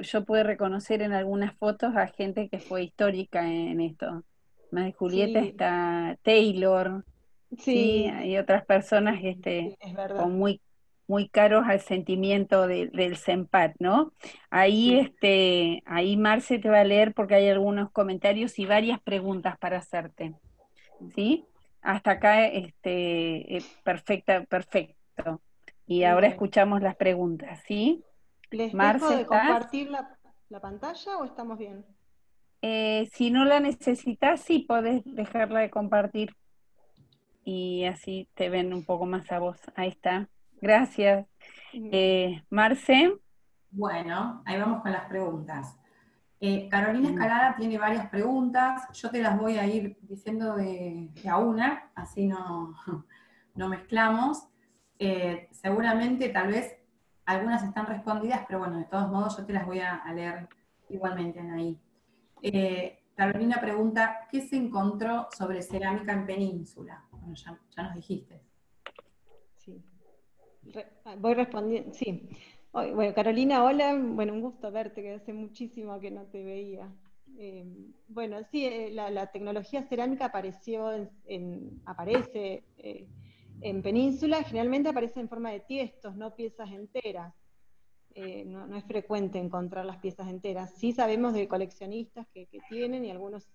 B: yo pude reconocer en algunas fotos a gente que fue histórica en esto. Más de Julieta
D: Sí.
B: está Taylor, ¿sí? Hay otras personas
D: sí, es verdad.
B: con muy caros al sentimiento del Sempat, ¿no? Ahí,
D: Sí.
B: Ahí Marce te va a leer porque hay algunos comentarios y varias preguntas para hacerte, ¿sí? Hasta acá, perfecto. Y ahora
D: Bueno.
B: escuchamos las preguntas, ¿sí?
D: ¿Les dejo
B: Marce,
D: de
B: ¿estás?
D: compartir la pantalla o estamos bien?
B: Si no la necesitas, sí podés dejarla de compartir y así te ven un poco más a vos. Ahí está. Gracias. Marce.
A: Bueno, ahí vamos con las preguntas. Carolina Escalada tiene varias preguntas, yo te las voy a ir diciendo de a una, así no mezclamos. Seguramente, tal vez, algunas están respondidas, pero bueno, de todos modos yo te las voy a leer igualmente, Anaí. Carolina pregunta, ¿qué se encontró sobre cerámica en Península? Bueno, ya nos dijiste.
D: Sí. Voy respondiendo, sí. Bueno, Carolina, hola, bueno, un gusto verte, que hace muchísimo que no te veía. Bueno, sí, la tecnología cerámica aparece en Península, generalmente aparece en forma de tiestos, no piezas enteras. No es frecuente encontrar las piezas enteras. Sí sabemos de coleccionistas que tienen y algunos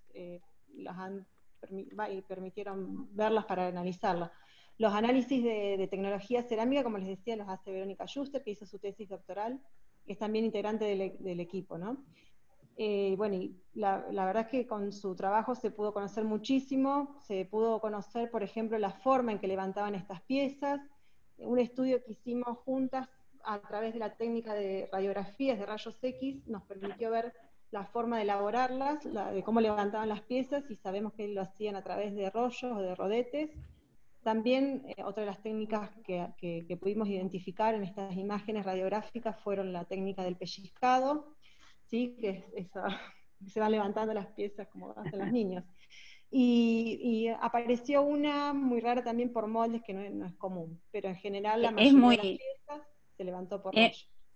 D: las han y permitieron verlas para analizarlas. Los análisis de tecnología cerámica, como les decía, los hace Verónica Schuster, que hizo su tesis doctoral, que es también integrante del equipo, ¿no? Bueno, y la verdad es que con su trabajo se pudo conocer muchísimo, se pudo conocer, por ejemplo, la forma en que levantaban estas piezas, un estudio que hicimos juntas a través de la técnica de radiografías de rayos X, nos permitió ver la forma de elaborarlas, de cómo levantaban las piezas, y sabemos que lo hacían a través de rollos o de rodetes. También otra de las técnicas que pudimos identificar en estas imágenes radiográficas fueron la técnica del pellizcado, ¿sí? Que se van levantando las piezas como hacen los niños. Y apareció una muy rara también por moldes, que no es común, pero en general la mayoría de las piezas se levantó por rollo.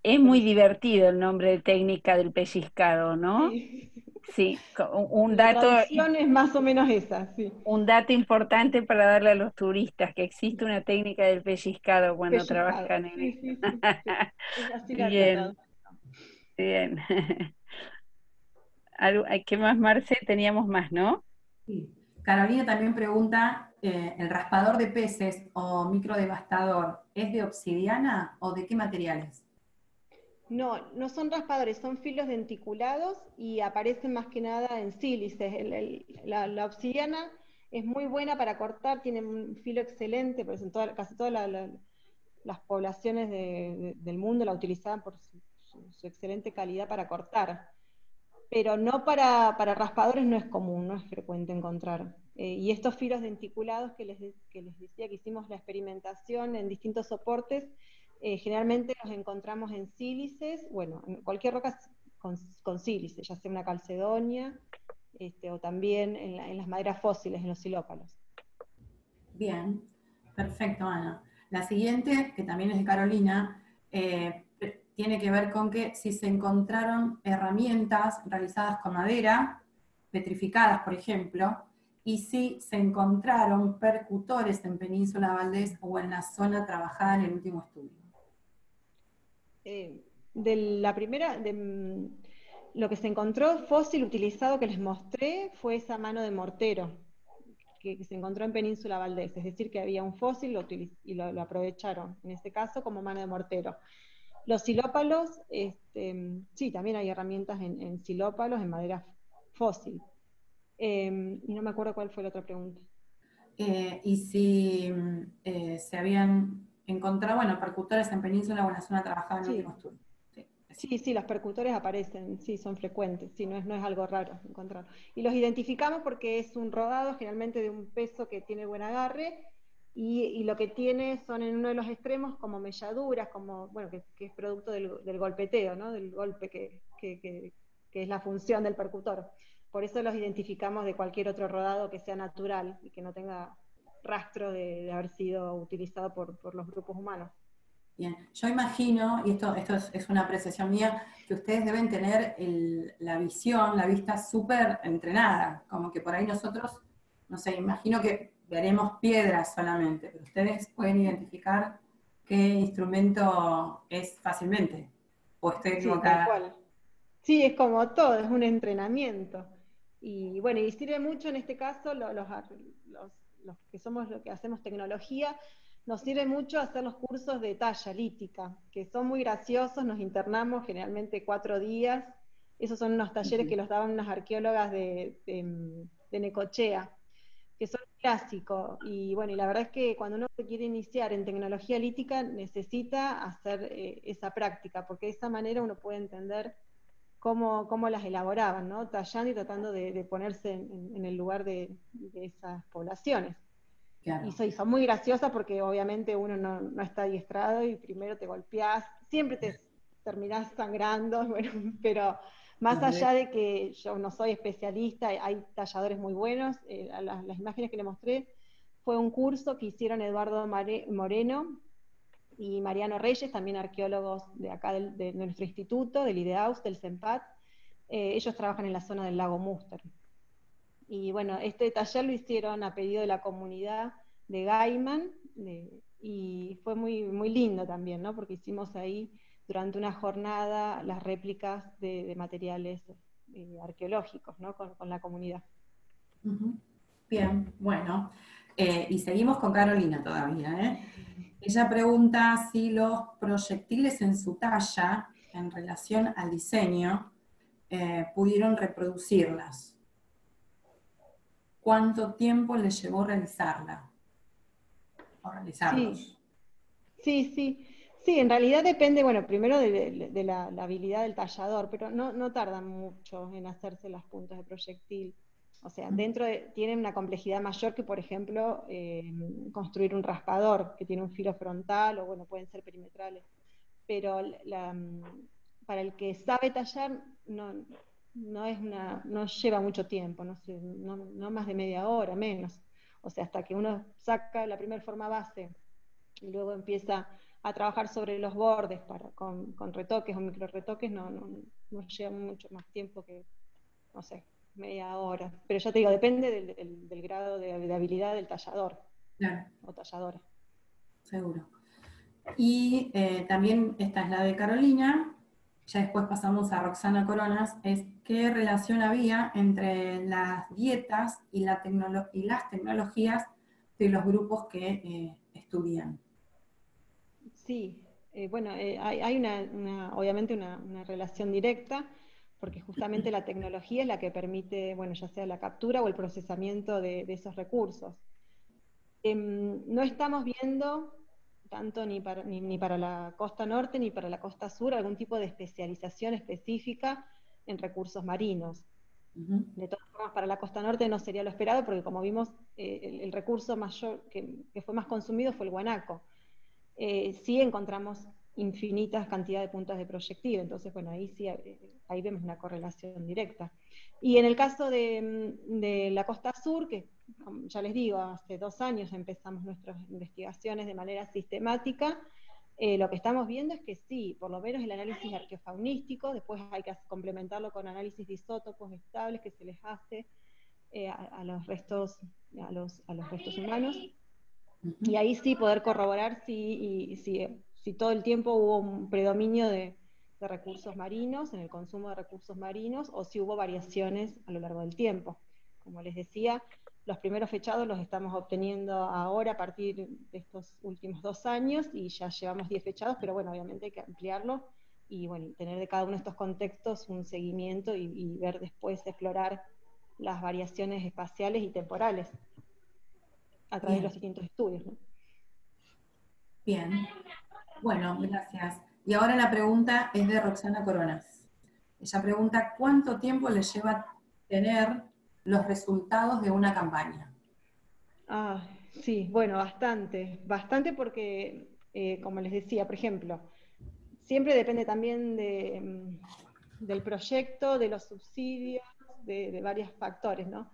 B: Es muy divertido el nombre de técnica del pellizcado, ¿no?
D: Sí.
B: Sí, un
D: La
B: dato...
D: traducción es más o menos esa, sí.
B: Un dato importante para darle a los turistas, que existe una técnica del pellizcado cuando trabajan en
D: sí,
B: esto.
D: sí. Es así la
B: Bien,
D: traducción.
B: bien. ¿Qué más, Marce? Teníamos más, ¿no?
A: Sí. Carolina también pregunta, ¿el raspador de peces o microdevastador es de obsidiana o de qué materiales?
D: No son raspadores, son filos denticulados y aparecen más que nada en sílices. La obsidiana es muy buena para cortar, tiene un filo excelente, pues casi todas las poblaciones del mundo la utilizaban por su excelente calidad para cortar. Pero no para raspadores no es común, no es frecuente encontrar. Y estos filos denticulados que les decía que hicimos la experimentación en distintos soportes, generalmente los encontramos en sílices, bueno, en cualquier roca con sílices, ya sea una calcedonia, o también en las maderas fósiles, en los silópalos.
A: Bien, perfecto, Ana. La siguiente, que también es de Carolina, tiene que ver con que si se encontraron herramientas realizadas con madera, petrificadas, por ejemplo, y si se encontraron percutores en Península Valdés o en la zona trabajada en el último estudio.
D: De la primera, lo que se encontró fósil utilizado que les mostré fue esa mano de mortero que se encontró en Península Valdés, es decir, que había un fósil y lo aprovecharon, en este caso como mano de mortero. Los silópalos, sí, también hay herramientas en silópalos, en madera fósil. Y no me acuerdo cuál fue la otra pregunta.
A: Y si se habían encontrado, bueno, percutores en Península o en la zona trabajada en el último estudio.
D: Sí, los percutores aparecen, sí, son frecuentes, sí, no es algo raro encontrar. Y los identificamos porque es un rodado generalmente de un peso que tiene buen agarre, y lo que tiene son en uno de los extremos como melladuras, como, bueno, que es producto del golpeteo, ¿no? Del golpe que es la función del percutor. Por eso los identificamos de cualquier otro rodado que sea natural y que no tenga rastro de haber sido utilizado por los grupos humanos.
A: Bien, yo imagino, y esto es una apreciación mía, que ustedes deben tener la visión, la vista súper entrenada, como que por ahí nosotros, no sé, imagino que veremos piedras solamente, pero ustedes pueden identificar qué instrumento es fácilmente, o estoy equivocada.
D: Sí, tal cual. Sí, es como todo, es un entrenamiento. Y bueno, y sirve mucho en este caso, los que somos lo que hacemos tecnología, nos sirve mucho hacer los cursos de talla lítica, que son muy graciosos, nos internamos generalmente 4 días, esos son unos talleres que los daban unas arqueólogas de Necochea, que son clásicos, y bueno, y la verdad es que cuando uno se quiere iniciar en tecnología lítica necesita hacer esa práctica, porque de esa manera uno puede entender cómo las elaboraban, ¿no? Tallando y tratando de ponerse en el lugar de esas poblaciones.
A: Claro.
D: Y son muy graciosas porque obviamente uno no está adiestrado y primero te golpeás, siempre te terminás sangrando, bueno, pero más allá de que yo no soy especialista, hay talladores muy buenos, las imágenes que le mostré fue un curso que hicieron Eduardo Moreno y Mariano Reyes, también arqueólogos de acá de nuestro instituto, del IDEAUS, del CEMPAT. Ellos trabajan en la zona del lago Múster. Y bueno, este taller lo hicieron a pedido de la comunidad de Gaiman, y fue muy, muy lindo también, ¿no? Porque hicimos ahí durante una jornada las réplicas de materiales arqueológicos, ¿no? Con la comunidad.
A: Bien, bueno. Y seguimos con Carolina todavía, ¿eh? Ella pregunta si los proyectiles en su talla, en relación al diseño, pudieron reproducirlas. ¿Cuánto tiempo le llevó realizarla? O realizarlos.
D: Sí, en realidad depende, bueno, primero de la habilidad del tallador, pero no tardan mucho en hacerse las puntas de proyectil. O sea, tienen una complejidad mayor que, por ejemplo, construir un raspador que tiene un filo frontal, o bueno, pueden ser perimetrales. Pero para el que sabe tallar, no lleva mucho tiempo, no sé, no más de media hora, menos. O sea, hasta que uno saca la primera forma base y luego empieza a trabajar sobre los bordes con retoques o micro retoques, no lleva mucho más tiempo que, no sé, media hora. Pero ya te digo, depende del grado de habilidad del tallador.
A: Claro.
D: O talladora.
A: Seguro. Y también esta es la de Carolina, ya después pasamos a Roxana Coronas, es qué relación había entre las dietas y las tecnologías de los grupos que estudian.
D: Sí, bueno, hay obviamente una relación directa, porque justamente la tecnología es la que permite, bueno, ya sea la captura o el procesamiento de esos recursos. No estamos viendo tanto ni para la costa norte ni para la costa sur algún tipo de especialización específica en recursos marinos. De todas formas, para la costa norte no sería lo esperado, porque como vimos, el recurso mayor que fue más consumido fue el guanaco. Sí encontramos infinitas cantidades de puntas de proyectil, entonces bueno, ahí sí, ahí vemos una correlación directa. Y en el caso de la costa sur, que ya les digo, hace 2 años empezamos nuestras investigaciones de manera sistemática, lo que estamos viendo es que sí, por lo menos el análisis arqueofaunístico, después hay que complementarlo con análisis de isótopos estables que se les hace a los restos humanos, y ahí sí poder corroborar si todo el tiempo hubo un predominio de recursos marinos, en el consumo de recursos marinos, o si hubo variaciones a lo largo del tiempo. Como les decía, los primeros fechados los estamos obteniendo ahora a partir de estos últimos 2 años, y ya llevamos 10 fechados, pero bueno, obviamente hay que ampliarlo, y bueno, tener de cada uno de estos contextos un seguimiento y ver después, explorar las variaciones espaciales y temporales a través de los distintos estudios, ¿no?
A: Bien, bueno, gracias. Y ahora la pregunta es de Roxana Coronas. Ella pregunta, ¿cuánto tiempo le lleva tener los resultados de una campaña?
D: Sí, bueno, bastante porque, como les decía, por ejemplo, siempre depende también del proyecto, de los subsidios, de varios factores, ¿no?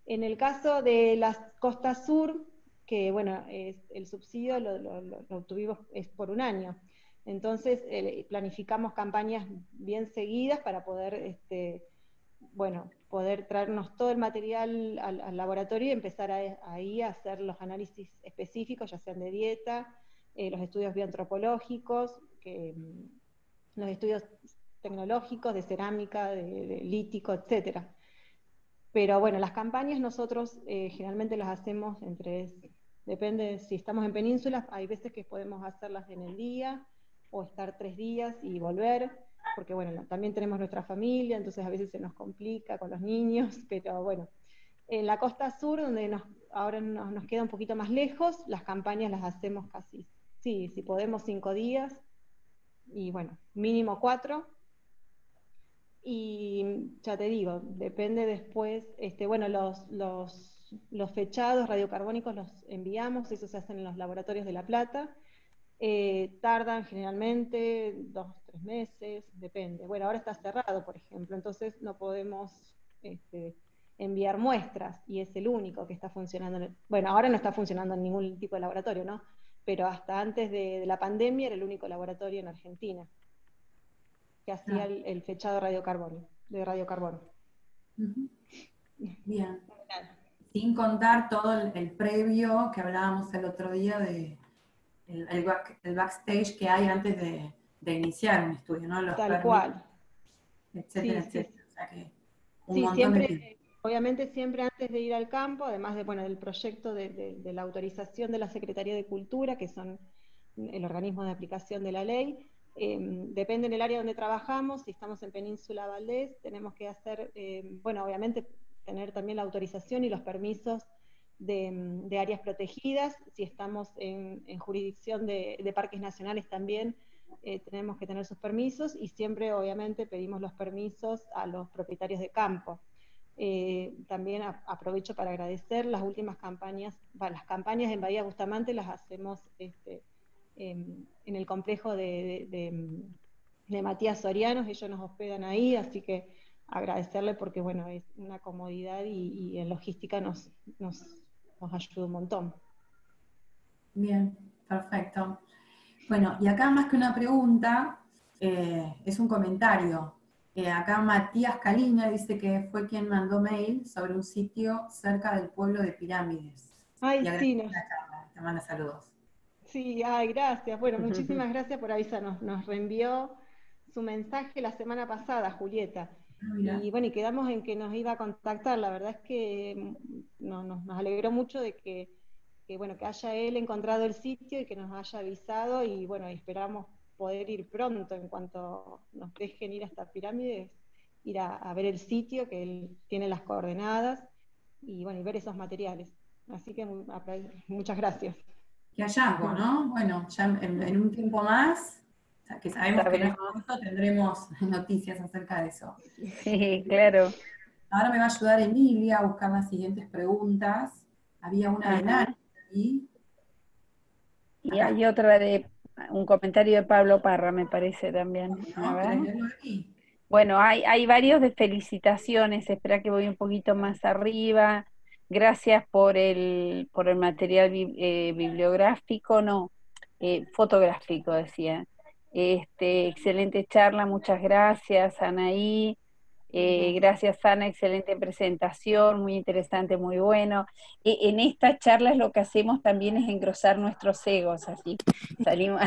D: En el caso de la costa sur, que bueno, el subsidio lo obtuvimos es por 1 año. Entonces planificamos campañas bien seguidas para poder, poder traernos todo el material al laboratorio y empezar ahí a hacer los análisis específicos, ya sean de dieta, los estudios bioantropológicos, los estudios tecnológicos de cerámica, de lítico, etc. Pero bueno, las campañas nosotros generalmente las hacemos depende si estamos en penínsulas, hay veces que podemos hacerlas en el día, o estar 3 días y volver, porque bueno, también tenemos nuestra familia, entonces a veces se nos complica con los niños, pero bueno. En la costa sur, donde ahora nos queda un poquito más lejos, las campañas las hacemos casi, sí, si podemos 5 días, y bueno, mínimo 4, y ya te digo, depende después, bueno, los fechados radiocarbónicos los enviamos, eso se hace en los laboratorios de La Plata, tardan generalmente 2-3 meses, depende. Bueno, ahora está cerrado, por ejemplo, entonces no podemos enviar muestras, y es el único que está funcionando. Bueno, ahora no está funcionando en ningún tipo de laboratorio, ¿no? Pero hasta antes de la pandemia era el único laboratorio en Argentina que hacía el fechado de radiocarbono.
A: Bien. Sin contar todo el previo que hablábamos el otro día de el backstage que hay antes de iniciar un estudio, ¿no? Los
D: Tal cual.
A: etcétera,
D: Sí,
A: etcétera. O sea que
D: un montón de tiempo. obviamente siempre antes de ir al campo, además de, bueno, del proyecto de la autorización de la Secretaría de Cultura, que son el organismo de aplicación de la ley, depende del área donde trabajamos. Si estamos en Península Valdés, tenemos que hacer, bueno, obviamente tener también la autorización y los permisos de áreas protegidas. Si estamos en jurisdicción de parques nacionales también, tenemos que tener sus permisos, y siempre obviamente pedimos los permisos a los propietarios de campo. También aprovecho para agradecer las últimas campañas, las campañas en Bahía Bustamante las hacemos en el complejo de Matías Sorianos, ellos nos hospedan ahí, así que agradecerle porque bueno, es una comodidad y en logística nos ayuda un montón.
A: Bien, perfecto. Bueno, y acá más que una pregunta, es un comentario. Acá Matías Caliña dice que fue quien mandó mail sobre un sitio cerca del pueblo de Pirámides.
D: Ay,
A: Y
D: sí,
A: agradece la charla, te manda saludos.
D: sí, ay, gracias. Bueno, muchísimas gracias por avisarnos. Nos reenvió su mensaje la semana pasada, Julieta.
A: Mira.
D: Y bueno, y quedamos en que nos iba a contactar. La verdad es que nos alegró mucho de bueno, que haya él encontrado el sitio y que nos haya avisado, y bueno, esperamos poder ir pronto en cuanto nos dejen ir hasta Pirámides, ir a ver el sitio, que él tiene las coordenadas, y bueno, y ver esos materiales. Así que muchas gracias.
A: Qué hallazgo, ¿no? Bueno, ya en un tiempo más, que sabemos que no es pronto, tendremos noticias acerca de eso.
B: Sí, claro.
A: Ahora me va a ayudar Emilia a buscar las siguientes preguntas. Había una de Nani ahí.
B: Y hay otra de un comentario de Pablo Parra, me parece también. A
A: ¿No?
B: ver.
A: ¿Querés leerlo aquí?
B: Bueno, hay varios de felicitaciones, espera que voy un poquito más arriba. Gracias por el material bibliográfico, no, fotográfico, decía. Excelente charla, muchas gracias, Anaí. Gracias, Ana, excelente presentación, muy interesante, muy bueno. En estas charlas lo que hacemos también es engrosar nuestros egos, así salimos,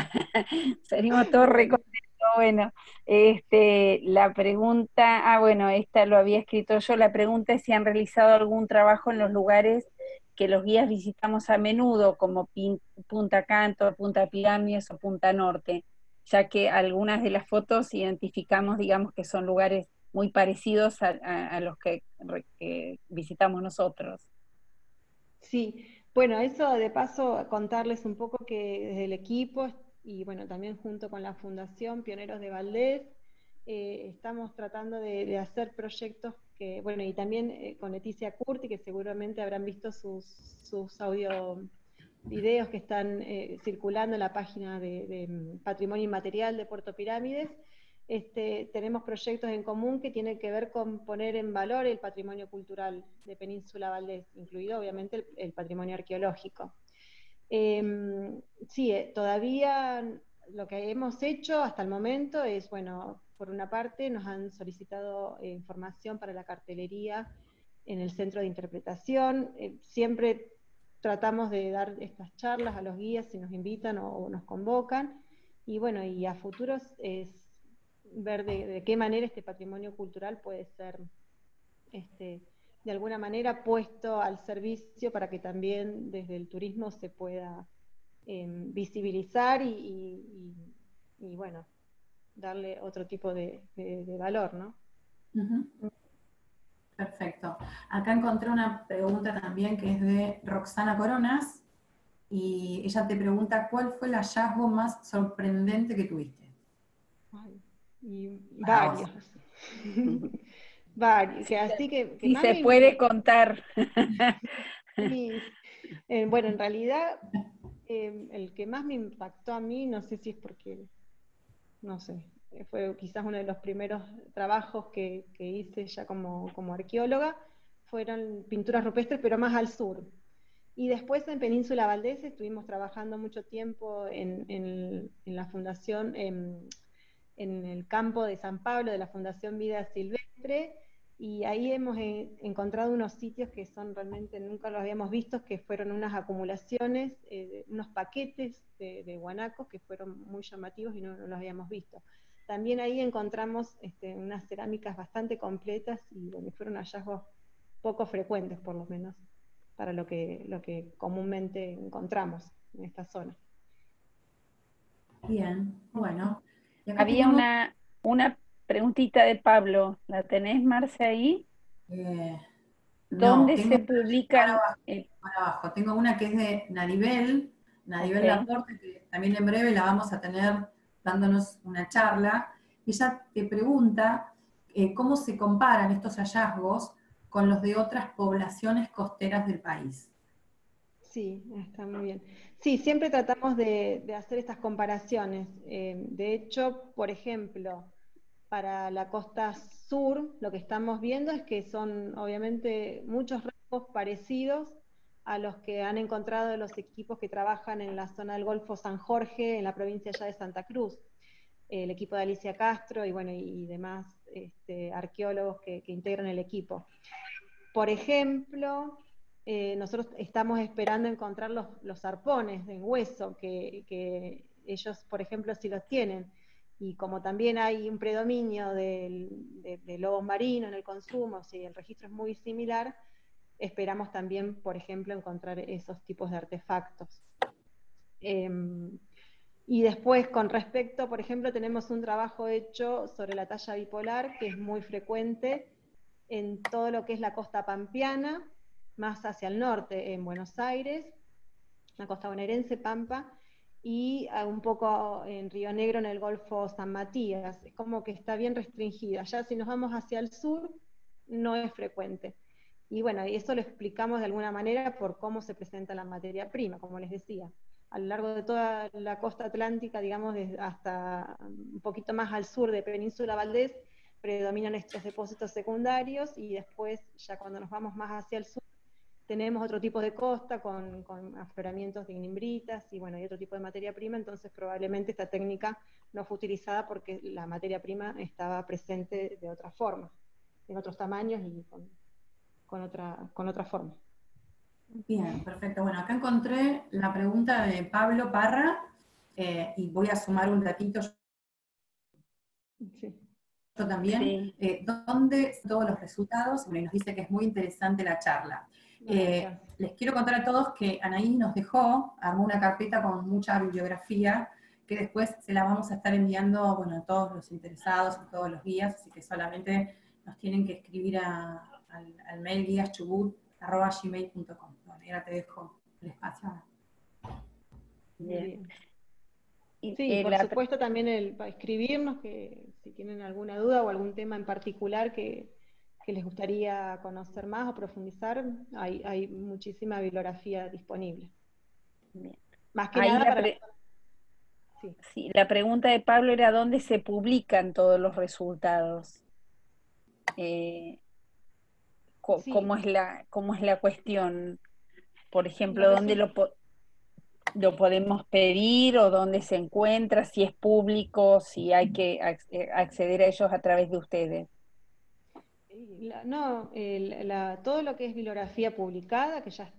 B: salimos todos recontentos. Bueno, la pregunta, bueno, esta lo había escrito yo, la pregunta es si han realizado algún trabajo en los lugares que los guías visitamos a menudo, como Punta Cantor, Punta Pirámides o Punta Norte, ya que algunas de las fotos identificamos, digamos, que son lugares muy parecidos a los que visitamos nosotros.
D: Sí, bueno, eso de paso contarles un poco que desde el equipo y bueno, también junto con la Fundación Pioneros de Valdés, estamos tratando de hacer proyectos que, bueno, y también con Leticia Curti, que seguramente habrán visto sus audio videos que están circulando en la página de Patrimonio Inmaterial de Puerto Pirámides. Tenemos proyectos en común que tienen que ver con poner en valor el patrimonio cultural de Península Valdés, incluido obviamente el patrimonio arqueológico. Sí, todavía lo que hemos hecho hasta el momento es, bueno, por una parte nos han solicitado información para la cartelería en el centro de interpretación. Siempre tratamos de dar estas charlas a los guías si nos invitan o nos convocan, y bueno, y a futuros es ver de qué manera este patrimonio cultural puede ser de alguna manera puesto al servicio para que también desde el turismo se pueda visibilizar y bueno, darle otro tipo de valor, ¿no?
A: Perfecto. Acá encontré una pregunta también que es de Roxana Coronas, y ella te pregunta, ¿cuál fue el hallazgo más sorprendente que tuviste?
D: Ay, y varios. Varios.
B: Sí,
D: Así que
B: sí
D: más
B: se puede contar.
D: Sí. Bueno, en realidad, el que más me impactó a mí, no sé si es porque, no sé, fue quizás uno de los primeros trabajos que hice ya como arqueóloga, fueron pinturas rupestres, pero más al sur. Y después en Península Valdés estuvimos trabajando mucho tiempo en la fundación, en el campo de San Pablo, de la Fundación Vida Silvestre, y ahí hemos encontrado unos sitios que son realmente, nunca los habíamos visto, que fueron unas acumulaciones, unos paquetes de guanacos que fueron muy llamativos y no los habíamos visto. También ahí encontramos unas cerámicas bastante completas y bueno, fueron hallazgos poco frecuentes por lo menos, para lo que comúnmente encontramos en esta zona.
A: Bien, bueno. Y acá
B: Había
A: tenemos,
B: una preguntita de Pablo, ¿la tenés, Marce, ahí?
A: no,
B: ¿Dónde
A: tengo
B: se publican?
A: para abajo. Tengo una que es de Naribel
B: Ok.
A: Laporte, que también en breve la vamos a tener dándonos una charla. Ella te pregunta cómo se comparan estos hallazgos con los de otras poblaciones costeras del país.
D: Sí, está muy bien. Sí, siempre tratamos de hacer estas comparaciones. De hecho, por ejemplo, para la costa sur, lo que estamos viendo es que son obviamente muchos rasgos parecidos a los que han encontrado los equipos que trabajan en la zona del Golfo San Jorge, en la provincia ya de Santa Cruz. El equipo de Alicia Castro y, bueno, y demás arqueólogos que integran el equipo. Por ejemplo, nosotros estamos esperando encontrar los arpones de hueso, que ellos, por ejemplo, sí los tienen. Y como también hay un predominio de lobos marinos en el consumo, si el registro es muy similar, esperamos también, por ejemplo, encontrar esos tipos de artefactos. Y después, con respecto, por ejemplo, tenemos un trabajo hecho sobre la talla bipolar, que es muy frecuente en todo lo que es la costa pampeana, más hacia el norte, en Buenos Aires, la costa bonaerense, Pampa, y un poco en Río Negro, en el Golfo San Matías. Es como que está bien restringida. Ya si nos vamos hacia el sur, no es frecuente. Y bueno, y eso lo explicamos de alguna manera por cómo se presenta la materia prima, como les decía. A lo largo de toda la costa atlántica, digamos, hasta un poquito más al sur de Península Valdés, predominan estos depósitos secundarios, y después, ya cuando nos vamos más hacia el sur, tenemos otro tipo de costa con afloramientos de ignimbritas y, bueno, y otro tipo de materia prima. Entonces probablemente esta técnica no fue utilizada porque la materia prima estaba presente de otra forma, en otros tamaños y con otra forma.
A: Bien, perfecto. Bueno, acá encontré la pregunta de Pablo Parra y voy a sumar un ratito
D: Sí.
A: yo también.
B: Sí.
A: ¿Dónde están todos los resultados? Bueno, y nos dice que es muy interesante la charla. Les quiero contar a todos que Anaí nos armó una carpeta con mucha bibliografía que después se la vamos a estar enviando, bueno, a todos los interesados, a todos los guías, así que solamente nos tienen que escribir al mail guiaschubut@gmail.com. Bueno, y ahora te dejo el espacio.
B: Bien.
D: Sí, por supuesto también para escribirnos, que si tienen alguna duda o algún tema en particular que les gustaría conocer más o profundizar, hay muchísima bibliografía disponible.
B: Bien.
D: Más que
B: Ahí
D: nada para
B: sí, la pregunta de Pablo era dónde se publican todos los resultados.
D: Sí,
B: ¿Cómo es la cuestión? Por ejemplo,
D: los
B: ¿dónde lo podemos pedir o dónde se encuentra? Si es público, si hay que acceder a ellos a través de ustedes.
D: Todo lo que es bibliografía publicada, que ya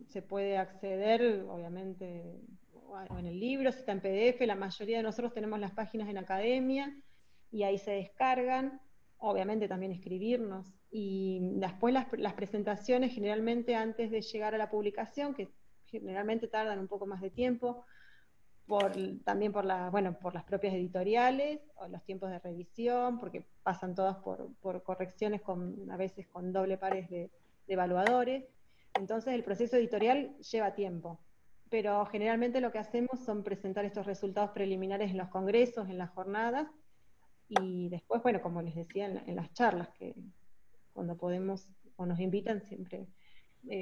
D: se puede acceder, obviamente, o en el libro, si está en PDF, la mayoría de nosotros tenemos las páginas en academia, y ahí se descargan, obviamente también escribirnos, y después las presentaciones generalmente antes de llegar a la publicación, que generalmente tardan un poco más de tiempo, también por las propias editoriales, o los tiempos de revisión, porque pasan todas por correcciones a veces con doble pares de evaluadores. Entonces el proceso editorial lleva tiempo, pero generalmente lo que hacemos son presentar estos resultados preliminares en los congresos, en las jornadas, y después, bueno, como les decía, en las charlas, que cuando podemos o nos invitan siempre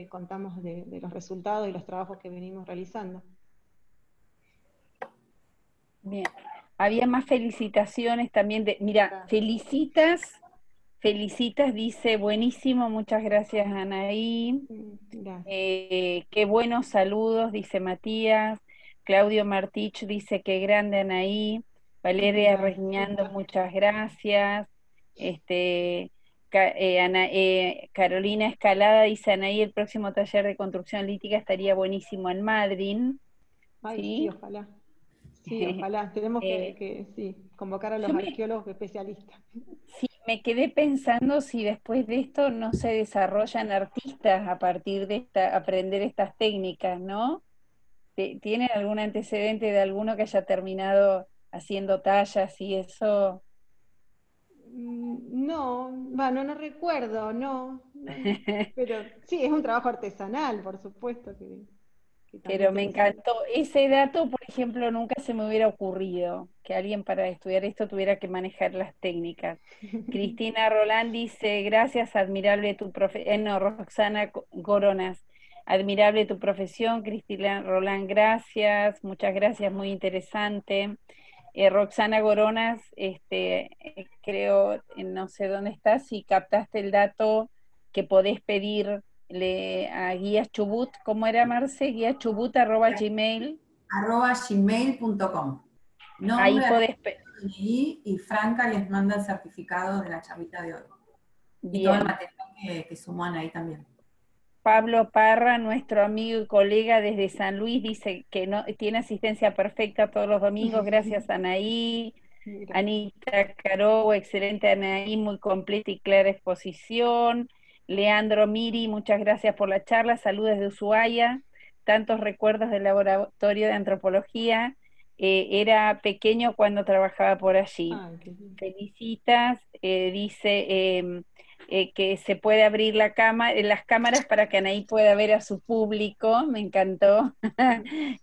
D: contamos de los resultados y los trabajos que venimos realizando.
B: Bien. Había más felicitaciones también mira, felicitas, dice, buenísimo, muchas gracias Anaí.
D: Gracias.
B: Qué buenos saludos, dice Matías. Claudio Martich dice, qué grande Anaí. Valeria Reñando, muchas gracias. Carolina Escalada dice, Anaí, el próximo taller de construcción lítica estaría buenísimo en Madrid.
D: Ay,
B: ¿Sí?
D: sí, ojalá. Sí, ojalá. Tenemos que convocar a los
B: yo
D: arqueólogos especialistas.
B: Sí, me quedé pensando si después de esto no se desarrollan artistas a partir de aprender estas técnicas, ¿no? ¿Tienen algún antecedente de alguno que haya terminado haciendo tallas y eso?
D: No, bueno, no recuerdo, no, pero sí, es un trabajo artesanal, por supuesto que también
B: Pero me
D: se usa.
B: encantó. Ese dato, por ejemplo, nunca se me hubiera ocurrido, que alguien para estudiar esto tuviera que manejar las técnicas. Cristina Roland dice, gracias, admirable tu profesión. No, Roxana Goronas, admirable tu profesión. Cristina Roland, gracias, muchas gracias, muy interesante. Roxana Goronas, creo, no sé dónde estás, si captaste el dato que podés pedir a Guías Chubut, ¿cómo era, Marce? guíaschubut@gmail.
A: @gmail.com.
B: Ahí
A: Nombre,
B: podés
A: y Franca les manda el certificado de la charlita de hoy. Y todo el
B: bien.
A: material que suman ahí también.
B: Pablo Parra, nuestro amigo y colega desde San Luis, dice que no tiene asistencia perfecta todos los domingos. Gracias, Anaí.
D: Mira.
B: Anita Caro, excelente Anaí, muy completa y clara exposición. Leandro Miri, muchas gracias por la charla. Saludos de Ushuaia. Tantos recuerdos del laboratorio de antropología. Era pequeño cuando trabajaba por allí.
D: Ay, qué bien.
B: Felicitas, dice que se puede abrir las cámaras para que Anaí pueda ver a su público. Me encantó.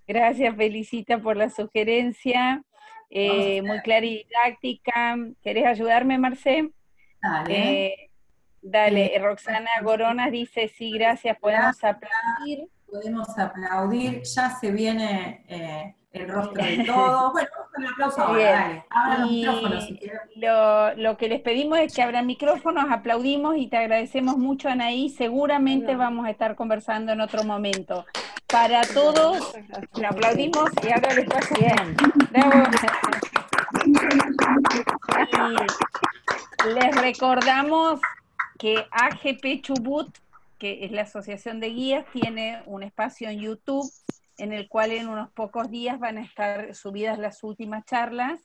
B: Gracias, Felicita, por la sugerencia. Muy clara y didáctica. ¿Querés ayudarme, Marce?
A: Dale.
B: Dale, Roxana Goronas dice, sí, gracias, podemos aplaudir.
A: Podemos aplaudir, ya se viene el rostro de todos. Bueno, vamos con el aplauso ahora,
B: Bien.
A: dale. Abran los
B: Y
A: micrófonos si quieren.
B: lo que les pedimos es que abran micrófonos, aplaudimos y te agradecemos mucho, Anaí. Seguramente
D: Bueno.
B: vamos a estar conversando en otro momento. Para todos,
D: Muchas gracias.
B: le aplaudimos y ahora les paso bien. Bravo. Y les recordamos que AGP Chubut, que es la Asociación de Guías, tiene un espacio en YouTube en el cual en unos pocos días van a estar subidas las últimas charlas.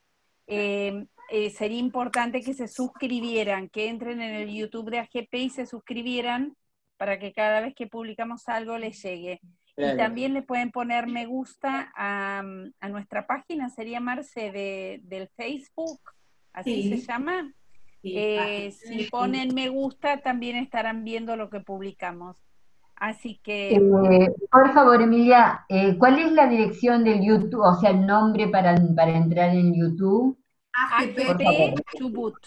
B: Sería importante que se suscribieran, que entren en el YouTube de AGP y se suscribieran para que cada vez que publicamos algo les llegue. Claro. Y también le pueden poner me gusta a nuestra página, sería Marce, del Facebook, así
A: Sí.
B: se llama.
A: Sí,
B: si ponen me gusta, también estarán viendo lo que publicamos. Así que...
E: por favor, Emilia, ¿cuál es la dirección del YouTube, o sea, el nombre para entrar en YouTube?
B: AGP Chubut.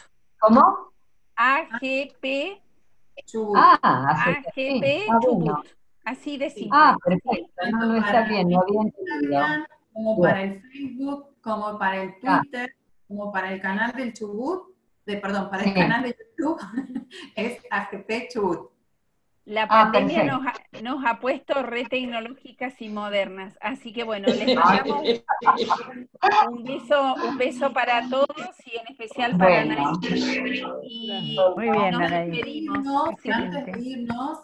E: ¿Cómo?
B: AGP
A: Chubut.
B: AGP Chubut. Bueno. Así de simple.
E: Perfecto, no está bien, no había entendido.
A: Como para el Facebook, como para el Twitter, como para el canal del Chubut, para el canal de YouTube, es AGP Chubut.
B: La pandemia nos ha puesto re tecnológicas y modernas, así que bueno, les mandamos un beso para todos y en especial para Anaí. Y
F: muy bien,
B: nos
F: Anaí.
B: despedimos.
A: Antes de irnos,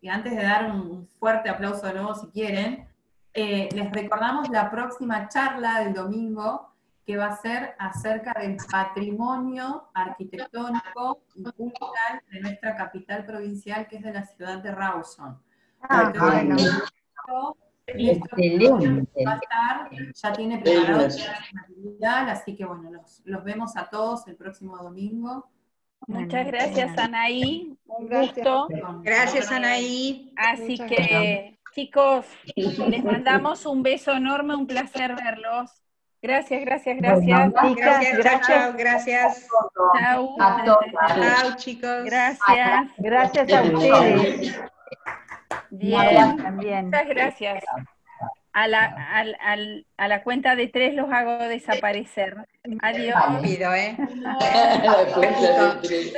A: y antes de dar un fuerte aplauso de nuevo si quieren, les recordamos la próxima charla del domingo, que va a ser acerca del patrimonio arquitectónico y cultural de nuestra capital provincial, que es de la ciudad de Rawson.
E: Bueno.
A: Excelente. Va a estar, ya tiene preparado material, así que bueno, los vemos a todos el próximo domingo.
B: Muchas gracias, Anaí. Un gusto.
G: Gracias, Anaí.
B: Así que, chicos, les mandamos un beso enorme, un placer verlos. Gracias.
G: Bueno, gracias.
B: Chao.
G: Chao, chicos.
B: Gracias.
F: Gracias a ustedes.
B: Bien,
F: también.
B: Muchas gracias. A la cuenta de 3 los hago desaparecer. Adiós.
G: Pido,
B: 3.